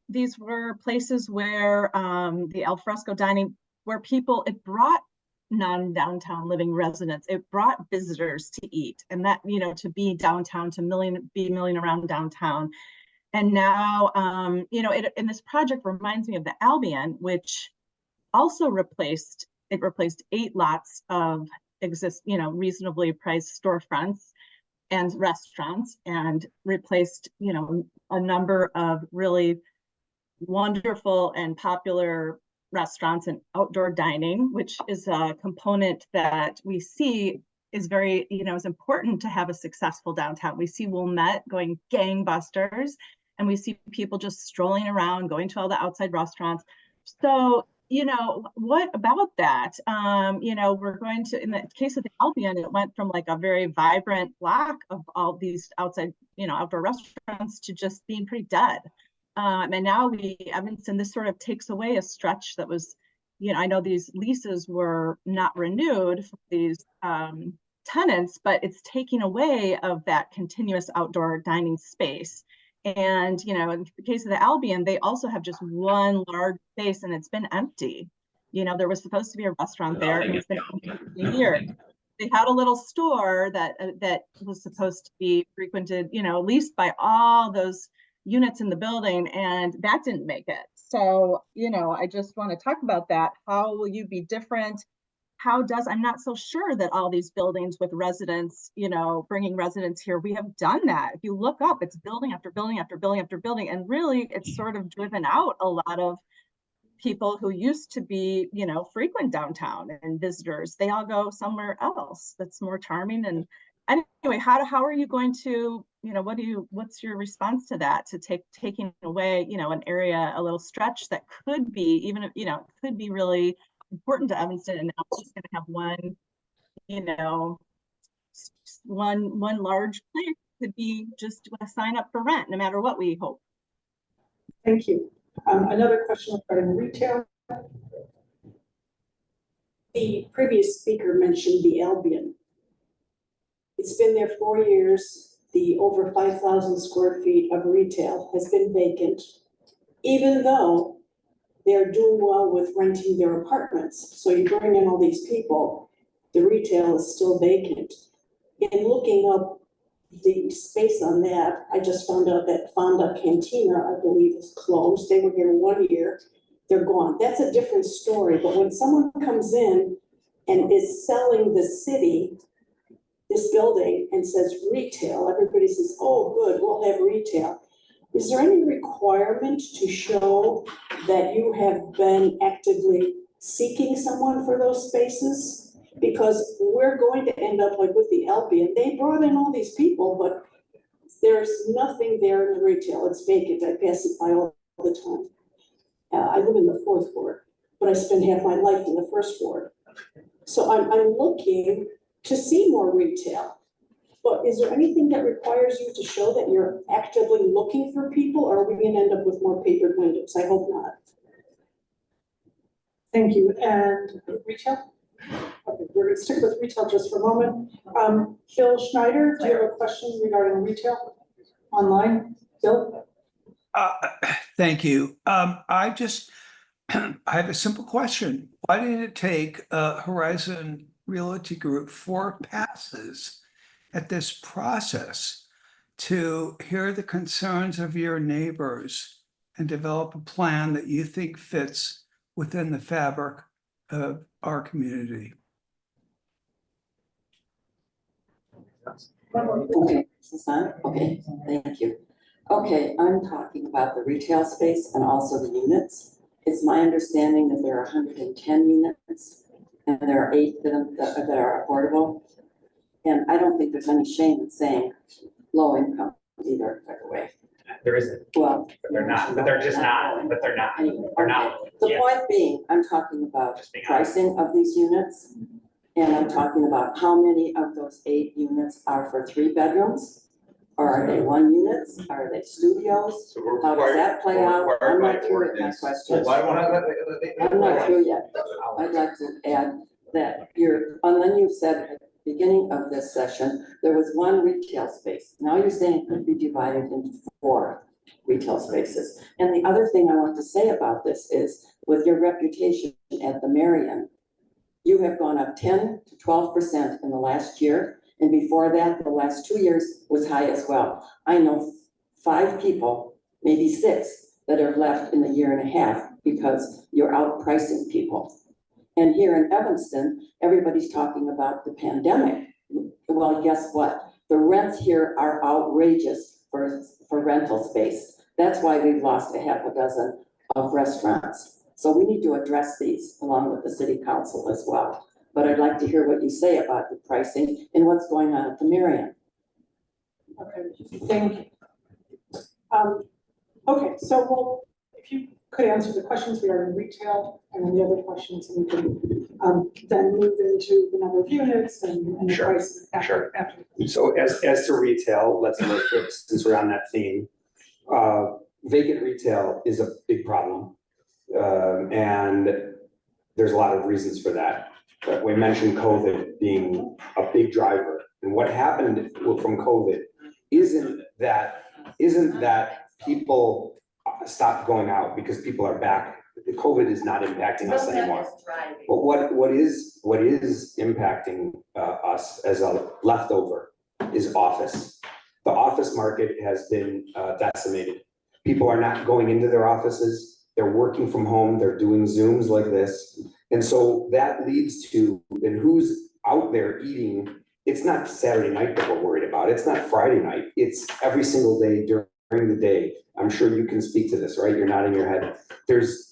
These were places where the alfresco dining, where it brought non-downtown living residents, it brought visitors to eat, and that, you know, to be downtown, be milling around downtown. And now, you know, and this project reminds me of the Albion, which also replaced 8 lots of reasonably priced storefronts. and restaurants and replaced, you know, a number of really wonderful and popular restaurants and outdoor dining, which is a component that we see is very, you know, is important to have a successful downtown. We see Wilmette going gangbusters, and we see people just strolling around, going to all the outside restaurants. So, you know, what about that? You know, we're going to, in the case of the Albion, it went from like a very vibrant block of all these outside, you know, outdoor restaurants to just being pretty dead. And now Evanston, this sort of takes away a stretch that was, you know, I know these leases were not renewed for these tenants, but it's taking away of that continuous outdoor dining space. And, you know, in the case of the Albion, they also have just one large space and it's been empty. You know, there was supposed to be a restaurant there and it's been empty for a year. They had a little store that was supposed to be frequented, you know, leased by all those units in the building, and that didn't make it. So, you know, I just want to talk about that. How will you be different? I'm not so sure that all these buildings with residents, you know, bringing residents here, we have done that. If you look up, it's building after building after building after building. And really, it's sort of driven out a lot of people who used to be, you know, frequent downtown, and visitors. They all go somewhere else that's more charming. And anyway, how are you going to, you know, what's your response to that, to taking away, you know, an area, a little stretch that could be, even if, you know, could be really important to Evanston, and now it's just going to have one, you know, one large place could be just a sign up for rent, no matter what, we hope. Thank you. Another question regarding retail. The previous speaker mentioned the Albion. It's been there 4 years. The over 5,000 square feet of retail has been vacant, even though they're doing well with renting their apartments. So you bring in all these people, the retail is still vacant. In looking up the space on that, I just found out that Fonda Cantina, I believe, is closed. They were here 1 year, they're gone. That's a different story. But when someone comes in and is selling the city this building and says retail, everybody says, oh, good, we'll have retail. Is there any requirement to show that you have been actively seeking someone for those spaces? Because we're going to end up like with the Albion. They brought in all these people, but there's nothing there in the retail. It's vacant. I pass it by all the time. I live in the 4th ward, but I spend half my life in the 1st ward. So I'm looking to see more retail. But is there anything that requires you to show that you're actively looking for people, or are we gonna end up with more papered windows? I hope not. Thank you. And retail? Okay, we're gonna stick with retail just for a moment. Phil Schneider, do you have a question regarding retail online? Phil? Thank you. I have a simple question. Why did it take Horizon Realty Group 4 passes at this process to hear the concerns of your neighbors and develop a plan that you think fits within the fabric of our community? Okay, Susan, okay, thank you. Okay, I'm talking about the retail space and also the units. It's my understanding that there are 110 units and there are 8 that are affordable. And I don't think there's any shame in saying low income either, by the way. There isn't. Well, but they're not, but they're just not, but they're not. Anyway, They're not. the Yeah. point being, I'm talking about pricing of these units. And I'm talking about how many of those 8 units are for 3 bedrooms? Or are they 1 units? Are they studios? How does that play out? I'm not through with my question. I'm not through yet. I'd like to add that and then you said at the beginning of this session, there was 1 retail space. Now you're saying it could be divided into 4 retail spaces. And the other thing I want to say about this is, with your reputation at the Marion, you have gone up 10 to 12% in the last year. And before that, the last 2 years was high as well. I know 5 people, maybe 6, that have left in a year and a half because you're outpricing people. And here in Evanston, everybody's talking about the pandemic. Well, guess what? The rents here are outrageous for rental space. That's why we've lost a half a dozen of restaurants. So we need to address these along with the city council as well. But I'd like to hear what you say about the pricing and what's going on at the Marion. Okay, thank you. Okay, so if you could answer the questions regarding retail and then the other questions, we can then move into the number of units and the price after. So as to retail, let's look at, since we're on that theme, vacant retail is a big problem. And there's a lot of reasons for that. But we mentioned COVID being a big driver. And what happened from COVID isn't that people stopped going out because people are back. COVID is not impacting us anymore. But what is impacting us as a leftover is office. The office market has been decimated. People are not going into their offices. They're working from home. They're doing Zooms like this. And so that leads to, and who's out there eating? It's not Saturday night that we're worried about. It's not Friday night. It's every single day during the day. I'm sure you can speak to this, right? You're nodding your head. There's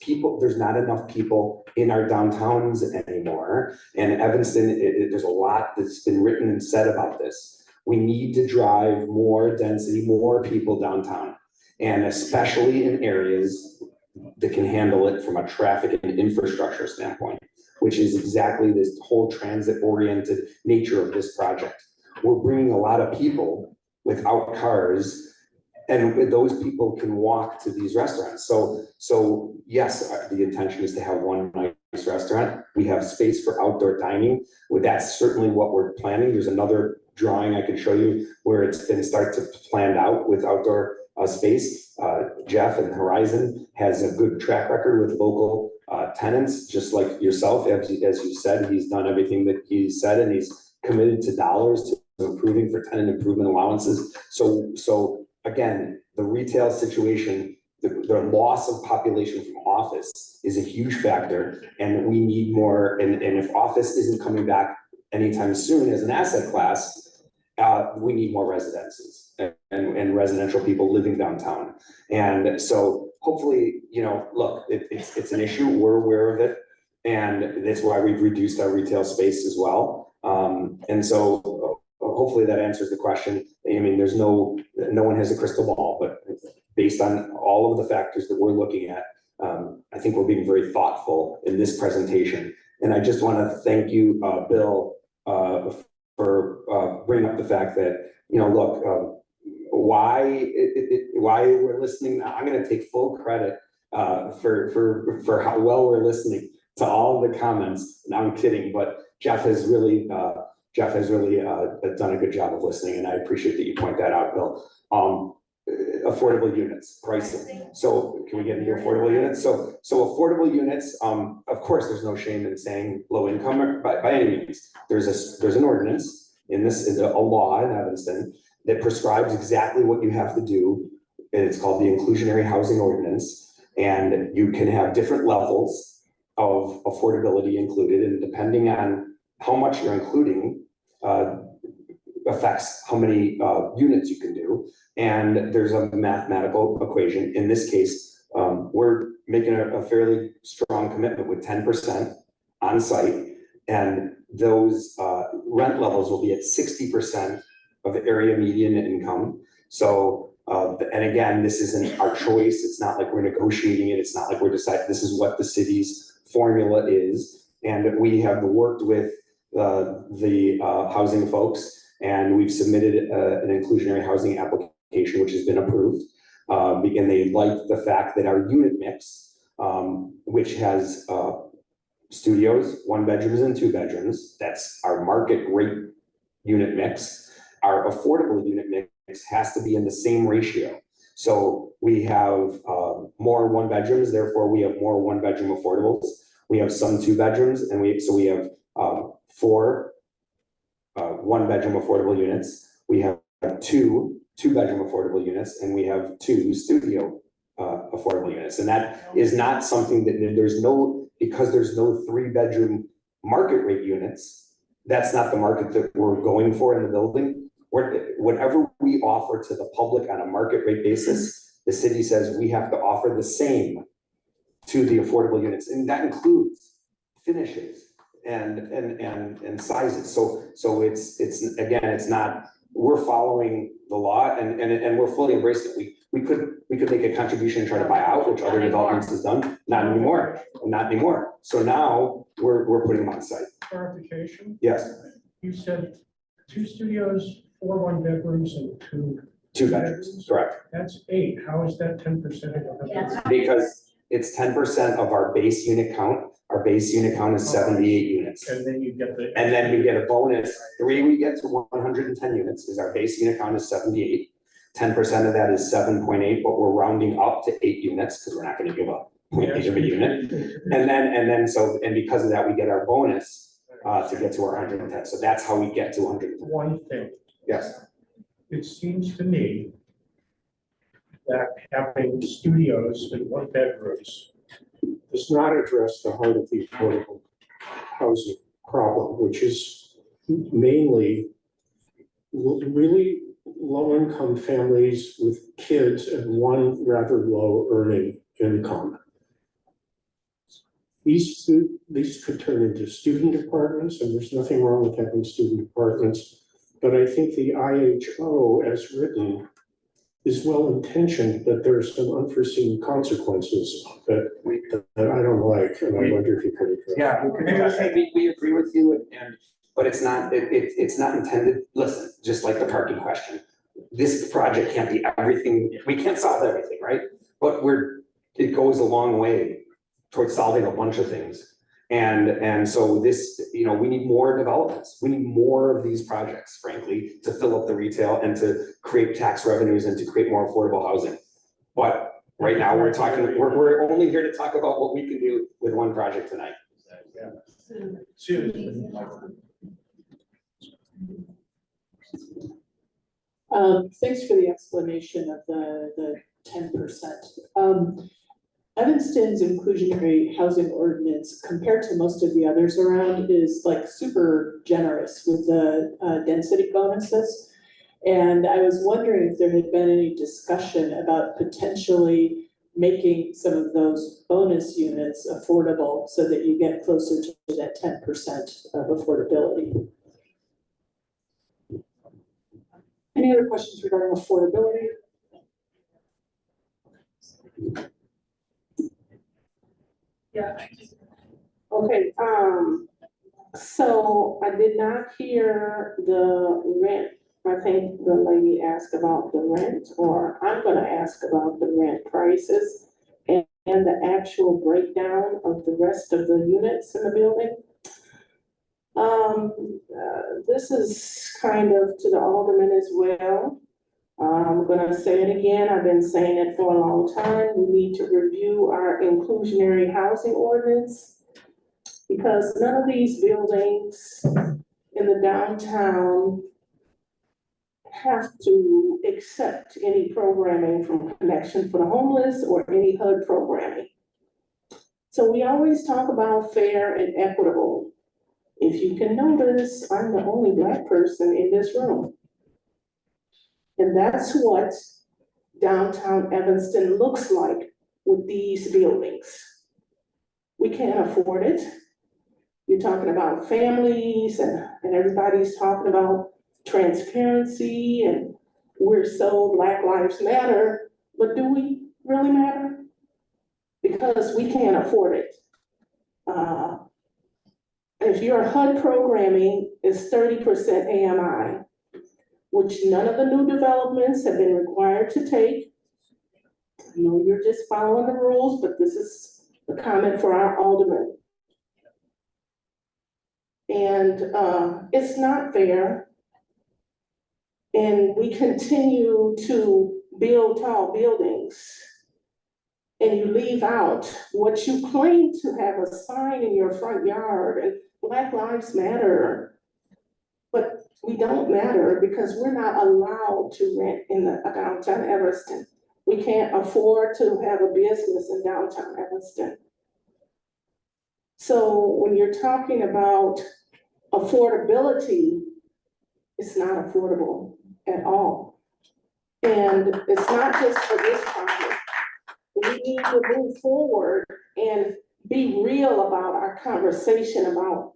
not enough people in our downtowns anymore. And Evanston, there's a lot that's been written and said about this. We need to drive more density, more people downtown. And especially in areas that can handle it from a traffic and infrastructure standpoint, which is exactly this whole transit-oriented nature of this project. We're bringing a lot of people without cars, and those people can walk to these restaurants. So yes, the intention is to have one nice restaurant. We have space for outdoor dining. Well, that's certainly what we're planning. There's another drawing I can show you where it's been planned out with outdoor space. Jeff and Horizon has a good track record with local tenants, just like yourself. As you said, he's done everything that he said, and he's committed to dollars to improving for tenant improvement allowances. So again, the retail situation, the loss of population from office is a huge factor, and we need more. And if office isn't coming back anytime soon as an asset class, we need more residences and residential people living downtown. And so hopefully, look, it's an issue. We're aware of it. And that's why we've reduced our retail space as well. And so hopefully that answers the question. I mean, no one has a crystal ball, but based on all of the factors that we're looking at, I think we're being very thoughtful in this presentation. And I just want to thank you, Bill, for bringing up the fact that, look, why we're listening. I'm going to take full credit for how well we're listening to all of the comments. Now I'm kidding, but Jeff has really done a good job of listening, and I appreciate that you point that out, Bill. Affordable units, pricing. So can we get into affordable units? So affordable units, of course, there's no shame in saying low income by any means. There's an ordinance in this, is a law in Evanston that prescribes exactly what you have to do. And it's called the Inclusionary Housing Ordinance. And you can have different levels of affordability included, and depending on how much you're including, affects how many units you can do. And there's a mathematical equation. In this case, we're making a fairly strong commitment with 10% on site, and those rent levels will be at 60% of the area median income. So, and again, this isn't our choice. It's not like we're negotiating it. It's not like we're deciding. This is what the city's formula is. And we have worked with the housing folks, and we've submitted an inclusionary housing application, which has been approved. And they like the fact that our unit mix, which has studios, 1 bedrooms and 2 bedrooms, that's our market rate unit mix. Our affordable unit mix has to be in the same ratio. So we have more 1 bedrooms, therefore we have more 1 bedroom affordables. We have some 2 bedrooms, and we have 4 1 bedroom affordable units. We have 2 2-bedroom affordable units, and we have 2 studio affordable units. And that is not something that because there's no 3-bedroom market rate units. That's not the market that we're going for in the building. whatever we offer to the public on a market rate basis, the city says we have to offer the same to the affordable units, and that includes finishes and sizes. So it's again, it's not, we're following the law and we're fully embracing it. We could make a contribution and try to buy out, which other developments has done, not anymore. So now we're putting them on site. Clarification? Yes, You said 2 studios, 4 1-bedrooms and 2 bedrooms, correct. That's 8. How is that 10%? Because it's 10% of our base unit count. Our base unit count is 78 units. And then you get the. And then we get a bonus. The way we get to 110 units is our base unit count is 78. 10% of that is 7.8, but we're rounding up to 8 units because we're not going to give up 0.8 of a unit. And because of that, we get our bonus to get to our 110. So that's how we get to 110. One thing. Yes. It seems to me that having studios and 1-bedrooms does not address the heart of the affordable housing problem, which is mainly really low-income families with kids and one rather low earning income. These could turn into student apartments, and there's nothing wrong with having student apartments. But I think the IHO as written is well-intentioned, but there are some unforeseen consequences that I don't like, and I wonder if you could address. Yeah, we agree with you, but it's not intended, listen, just like the parking question. This project can't be everything, we can't solve everything, right? But it goes a long way towards solving a bunch of things. And so this, we need more developments. We need more of these projects, frankly, to fill up the retail and to create tax revenues and to create more affordable housing. But right now we're only here to talk about what we can do with one project tonight. Thanks for the explanation of the 10%. Evanston's inclusionary housing ordinance, compared to most of the others around, is like super generous with the density bonuses. And I was wondering if there had been any discussion about potentially making some of those bonus units affordable so that you get closer to that 10% of affordability. Any other questions regarding affordability? Yeah. Okay, so I did not hear the rent. I think the lady asked about the rent, or I'm gonna ask about the rent prices and the actual breakdown of the rest of the units in the building. This is kind of to the alderman as well. I'm gonna say it again, I've been saying it for a long time, we need to review our inclusionary housing ordinance, because none of these buildings in the downtown have to accept any programming from Connection for the Homeless or any HUD programming. So we always talk about fair and equitable. If you can notice, I'm the only Black person in this room. And that's what downtown Evanston looks like with these buildings. We can't afford it. You're talking about families and everybody's talking about transparency and we're so Black Lives Matter, but do we really matter? Because we can't afford it. If your HUD programming is 30% AMI, which none of the new developments have been required to take. I know you're just following the rules, but this is a comment for our alderman. And it's not fair. And we continue to build tall buildings. And you leave out what you claim to have a sign in your front yard and Black Lives Matter. But we don't matter because we're not allowed to rent in the downtown Evanston. We can't afford to have a business in downtown Evanston. So when you're talking about affordability, it's not affordable. at all. And it's not just for this project. We need to move forward and be real about our conversation about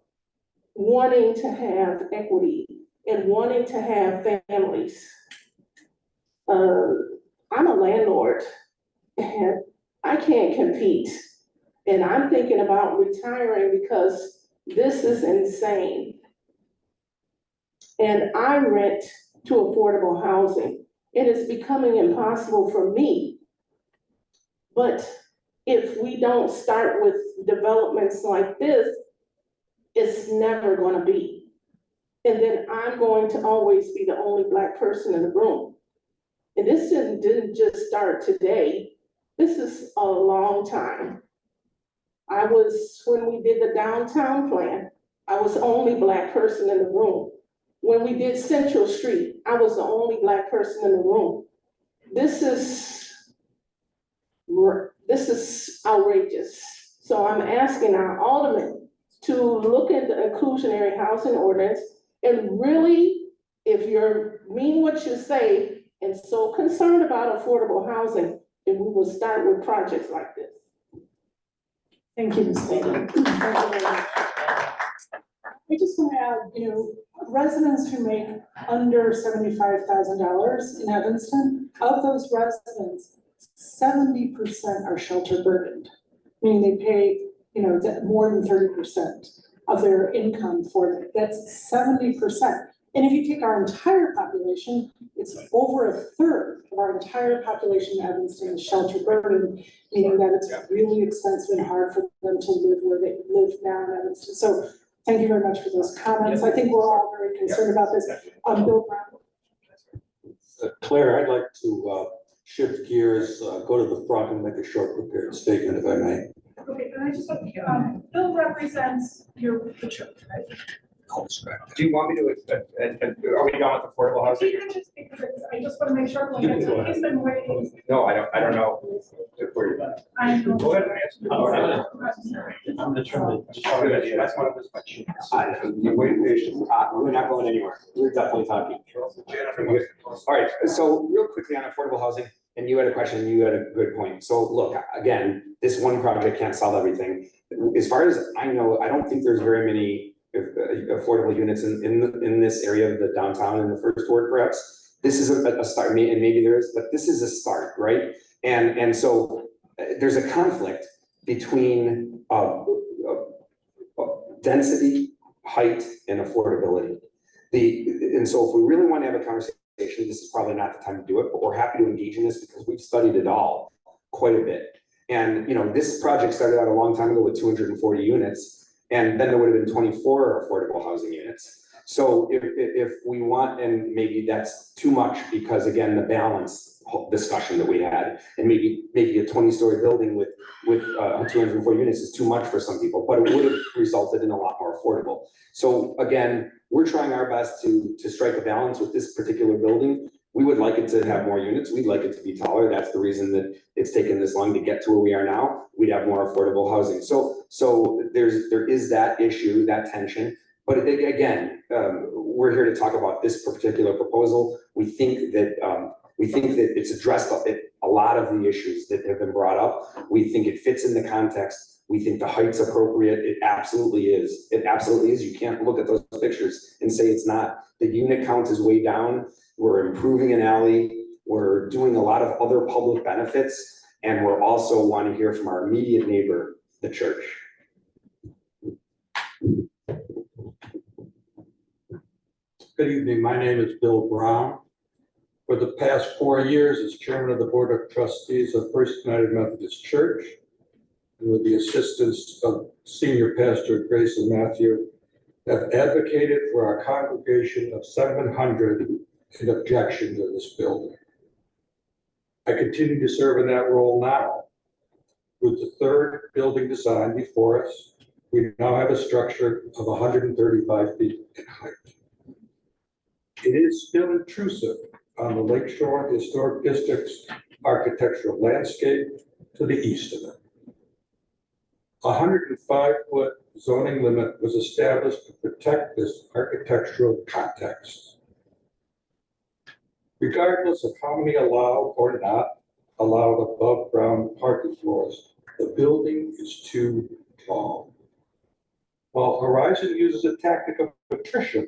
wanting to have equity and wanting to have families. I'm a landlord and I can't compete. And I'm thinking about retiring because this is insane. And I rent to affordable housing. It is becoming impossible for me. But if we don't start with developments like this, it's never gonna be. And then I'm going to always be the only Black person in the room. And this didn't just start today. This is a long time. When we did the downtown plan, I was the only Black person in the room. When we did Central Street, I was the only Black person in the room. This is outrageous. So I'm asking our aldermen to look at the inclusionary housing ordinance and really, if you're mean what you say and so concerned about affordable housing, then we will start with projects like this. Thank you, Ms. Bailey. Thank you very much. I just want to add, residents who make under $75,000 in Evanston, of those residents, 70% are shelter burdened, meaning they pay, more than 30% of their income for it. That's 70%. And if you take our entire population, it's over a third of our entire population in Evanston is shelter burdened, meaning that it's really expensive and hard for them to live where they live now in Evanston. So thank you very much for those comments. I think we're all very concerned about this. Bill Brown. Claire, I'd like to shift gears, go to the front and make a short prepared statement, if I may. Okay, and I just, Bill represents the church, right? Do you want me to, are we done with affordable housing? You can just, I just want to make sure, like, he's been waiting. No, I don't know. If we're done. I know. Go ahead and answer. I'm determined. That's one of his questions. We're not going anywhere. We're definitely talking. All right, so real quickly on affordable housing, and you had a question, and you had a good point. So look, again, this one project can't solve everything. As far as I know, I don't think there's very many affordable units in this area of the downtown in the first ward, perhaps. This is a start, and maybe there is, but this is a start, right? And so there's a conflict between density, height, and affordability. And so if we really want to have a conversation, this is probably not the time to do it, but we're happy to engage in this because we've studied it all quite a bit. And this project started out a long time ago with 240 units. And then there would have been 24 affordable housing units. So if we want, and maybe that's too much because again, the balance discussion that we had, and maybe a 20-story building with 204 units is too much for some people, but it would have resulted in a lot more affordable. So again, we're trying our best to strike a balance with this particular building. We would like it to have more units. We'd like it to be taller. That's the reason that it's taken this long to get to where we are now. We'd have more affordable housing. So there is that issue, that tension. But again, we're here to talk about this particular proposal. We think that it's addressed a lot of the issues that have been brought up. We think it fits in the context. We think the height's appropriate. It absolutely is. It absolutely is. You can't look at those pictures and say it's not. The unit count is way down. We're improving an alley. We're doing a lot of other public benefits. And we're also want to hear from our immediate neighbor, the church. Good evening. My name is Bill Brown. For the past 4 years, as chairman of the Board of Trustees of First United Methodist Church, and with the assistance of Senior Pastor Grace and Matthew, have advocated for our congregation of 700 in objection to this building. I continue to serve in that role now. With the third building design before us, we now have a structure of 135 feet in height. It is still intrusive on the Lakeshore Historic District's architectural landscape to the east of it. A 105-foot zoning limit was established to protect this architectural context. Regardless of how many allowed or not allowed above ground parking floors, the building is too tall. While Horizon uses a tactic of attrition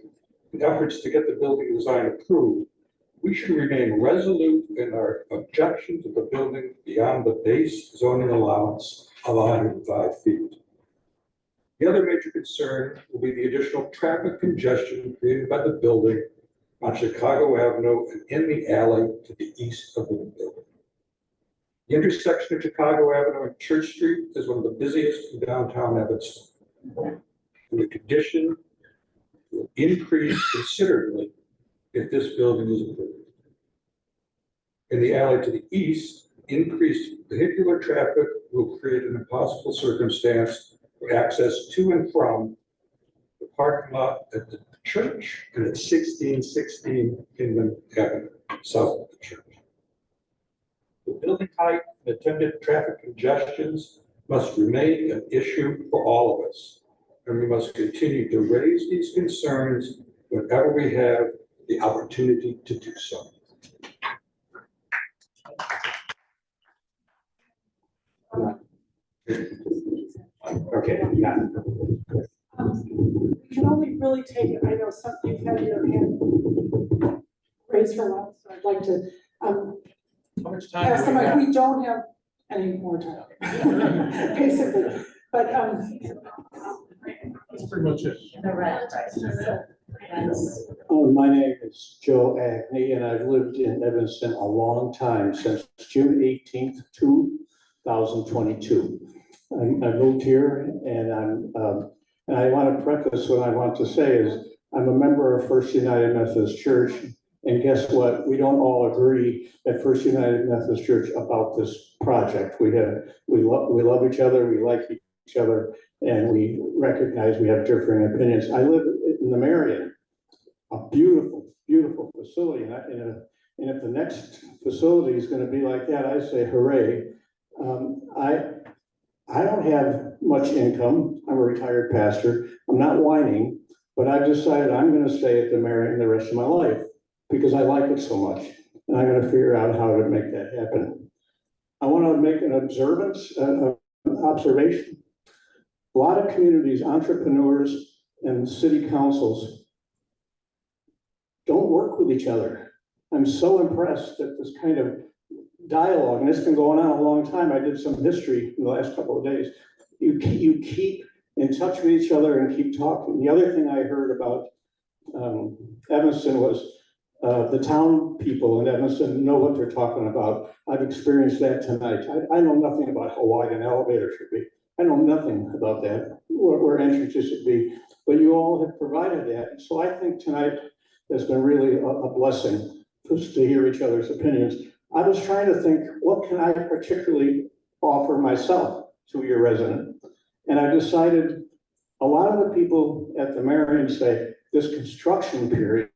in efforts to get the building design approved, we should remain resolute in our objection to the building beyond the base zoning allowance of 105 feet. The other major concern will be the additional traffic congestion created by the building on Chicago Avenue and in the alley to the east of the building. The intersection of Chicago Avenue and Church Street is one of the busiest in downtown Evanston. And the condition will increase considerably if this building is approved. In the alley to the east, increased vehicular traffic will create an impossible circumstance for access to and from the parking lot at the church and at 1616 Kingdom Avenue, south of the church. The building height and attendant traffic congestions must remain an issue for all of us, and we must continue to raise these concerns whenever we have the opportunity to do so. Okay, yeah. We can only really take it, I know some, you've had your hand raised for a while, so I'd like to, How much time pass do the we mic, have? we don't have any more time, basically, but, That's pretty much it. The red, My name is Joe Agney, and I've lived in Evanston a long time, since June 18th, 2022. I moved here, and and I want to preface what I want to say is I'm a member of First United Methodist Church, and guess what? We don't all agree at First United Methodist Church about this project. We love each other, we like each other, and we recognize we have differing opinions. I live in the Marion, a beautiful, beautiful facility, and if the next facility is going to be like that, I say hooray. I don't have much income. I'm a retired pastor. I'm not whining, but I've decided I'm going to stay at the Marion the rest of my life because I like it so much, and I'm going to figure out how to make that happen. I want to make an observation. A lot of communities, entrepreneurs, and city councils don't work with each other. I'm so impressed that this kind of dialogue, and it's been going on a long time. I did some history in the last couple of days. You keep in touch with each other and keep talking. The other thing I heard about Evanston was the town people in Evanston know what they're talking about. I've experienced that tonight. I know nothing about how wide an elevator should be. I know nothing about that, where entrances should be, but you all have provided that. So I think tonight has been really a blessing just to hear each other's opinions. I was trying to think, what can I particularly offer myself to your resident? And I decided a lot of the people at the Marion say this construction period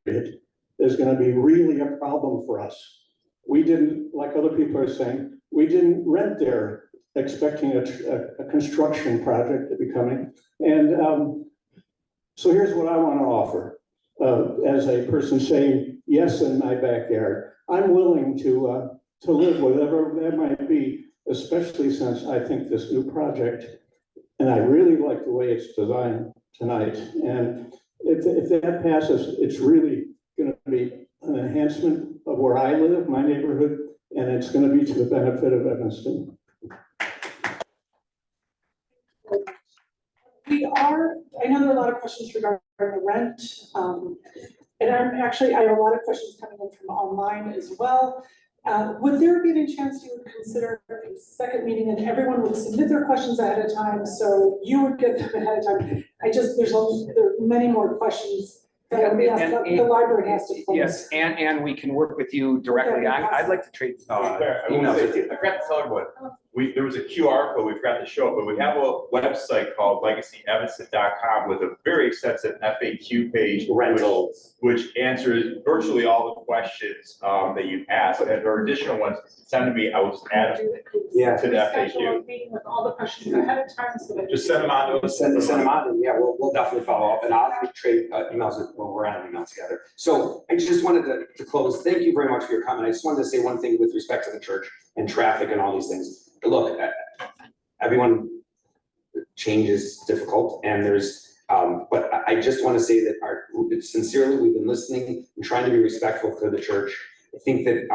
is going to be really a problem for us. We didn't, like other people are saying, we didn't rent there expecting a construction project to be coming. And so here's what I want to offer as a person saying yes in my backyard. I'm willing to live whatever that might be, especially since I think this new project, and I really like the way it's designed tonight. And if that passes, it's really going to be an enhancement of where I live, my neighborhood, and it's going to be to the benefit of Evanston. I know there are a lot of questions regarding the rent. And I have a lot of questions coming in from online as well. Would there be any chance you would consider a second meeting and everyone would submit their questions ahead of time, so you would get them ahead of time? There are many more questions that the library has to close. Yes, and we can work with you directly. I'd like to trade emails with you. I forgot to tell everyone, there was a QR code, we forgot to show it, but we have a website called legacyevanston.com with a very extensive FAQ page. Rentals. Which answers virtually all the questions, that you've asked, and there are additional ones sent to me, I will just add them Yeah. to the Schedule FAQ. a meeting with all the questions ahead of time so that. Just send them on to us. Send them out, and yeah, we'll definitely follow up, and I'll trade emails when we're on email together. So I just wanted to close. Thank you very much for your comment. I just wanted to say one thing with respect to the church and traffic and all these things. Look, everyone, change is difficult, and but I just want to say that sincerely, we've been listening and trying to be respectful to the church. I think that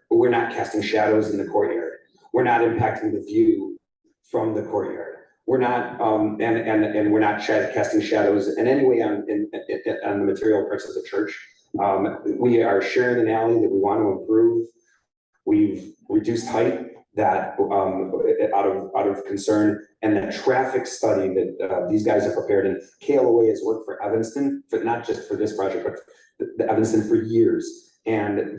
we're not casting shadows in the courtyard. We're not impacting the view from the courtyard. We're not, and we're not casting shadows in any way on the material parts of the church. We are sharing an alley that we want to improve. We've reduced height that out of concern, and the traffic study that these guys have prepared, and KLOA has worked for Evanston, but not just for this project, but the Evanston for years. And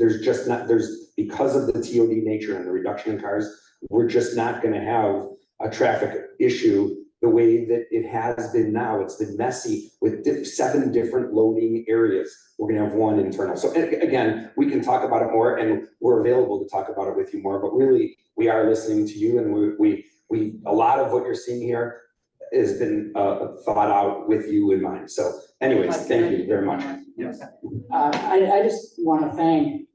because of the TOD nature and the reduction in cars, we're just not gonna have a traffic issue the way that it has been now. It's been messy with 7 different loading areas. We're gonna have 1 internal. So again, we can talk about it more, and we're available to talk about it with you more, but really, we are listening to you, and we a lot of what you're seeing here has been thought out with you in mind. So anyways, thank you very much. Yes. I just want to thank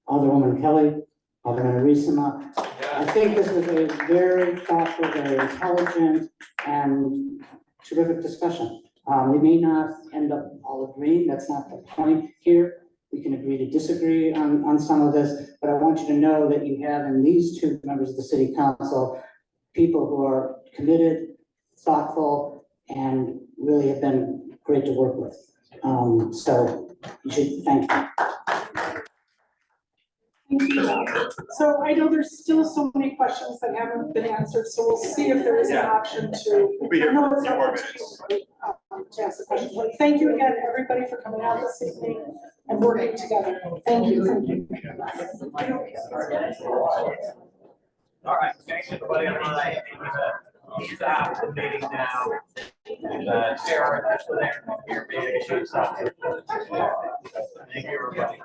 Alderwoman Kelly, Alderman Reesema. I think this was a very thoughtful, very intelligent, and terrific discussion. We may not end up all agreeing, that's not the point here. We can agree to disagree on some of this, but I want you to know that you have in these 2 members of the city council, people who are committed, thoughtful, and really have been great to work with. So you should thank them. Thank you. So I know there's still so many questions that haven't been answered, so we'll see if there is an option to. We'll be here I know for it's a few not more up to minutes. you, to ask the question, but thank you again, everybody, for coming out this evening and working together. Thank you, thank you. All right, thanks everybody. I'm gonna stop the meeting now. Sarah, that's for there. Here, maybe I should stop. Thank you, everybody.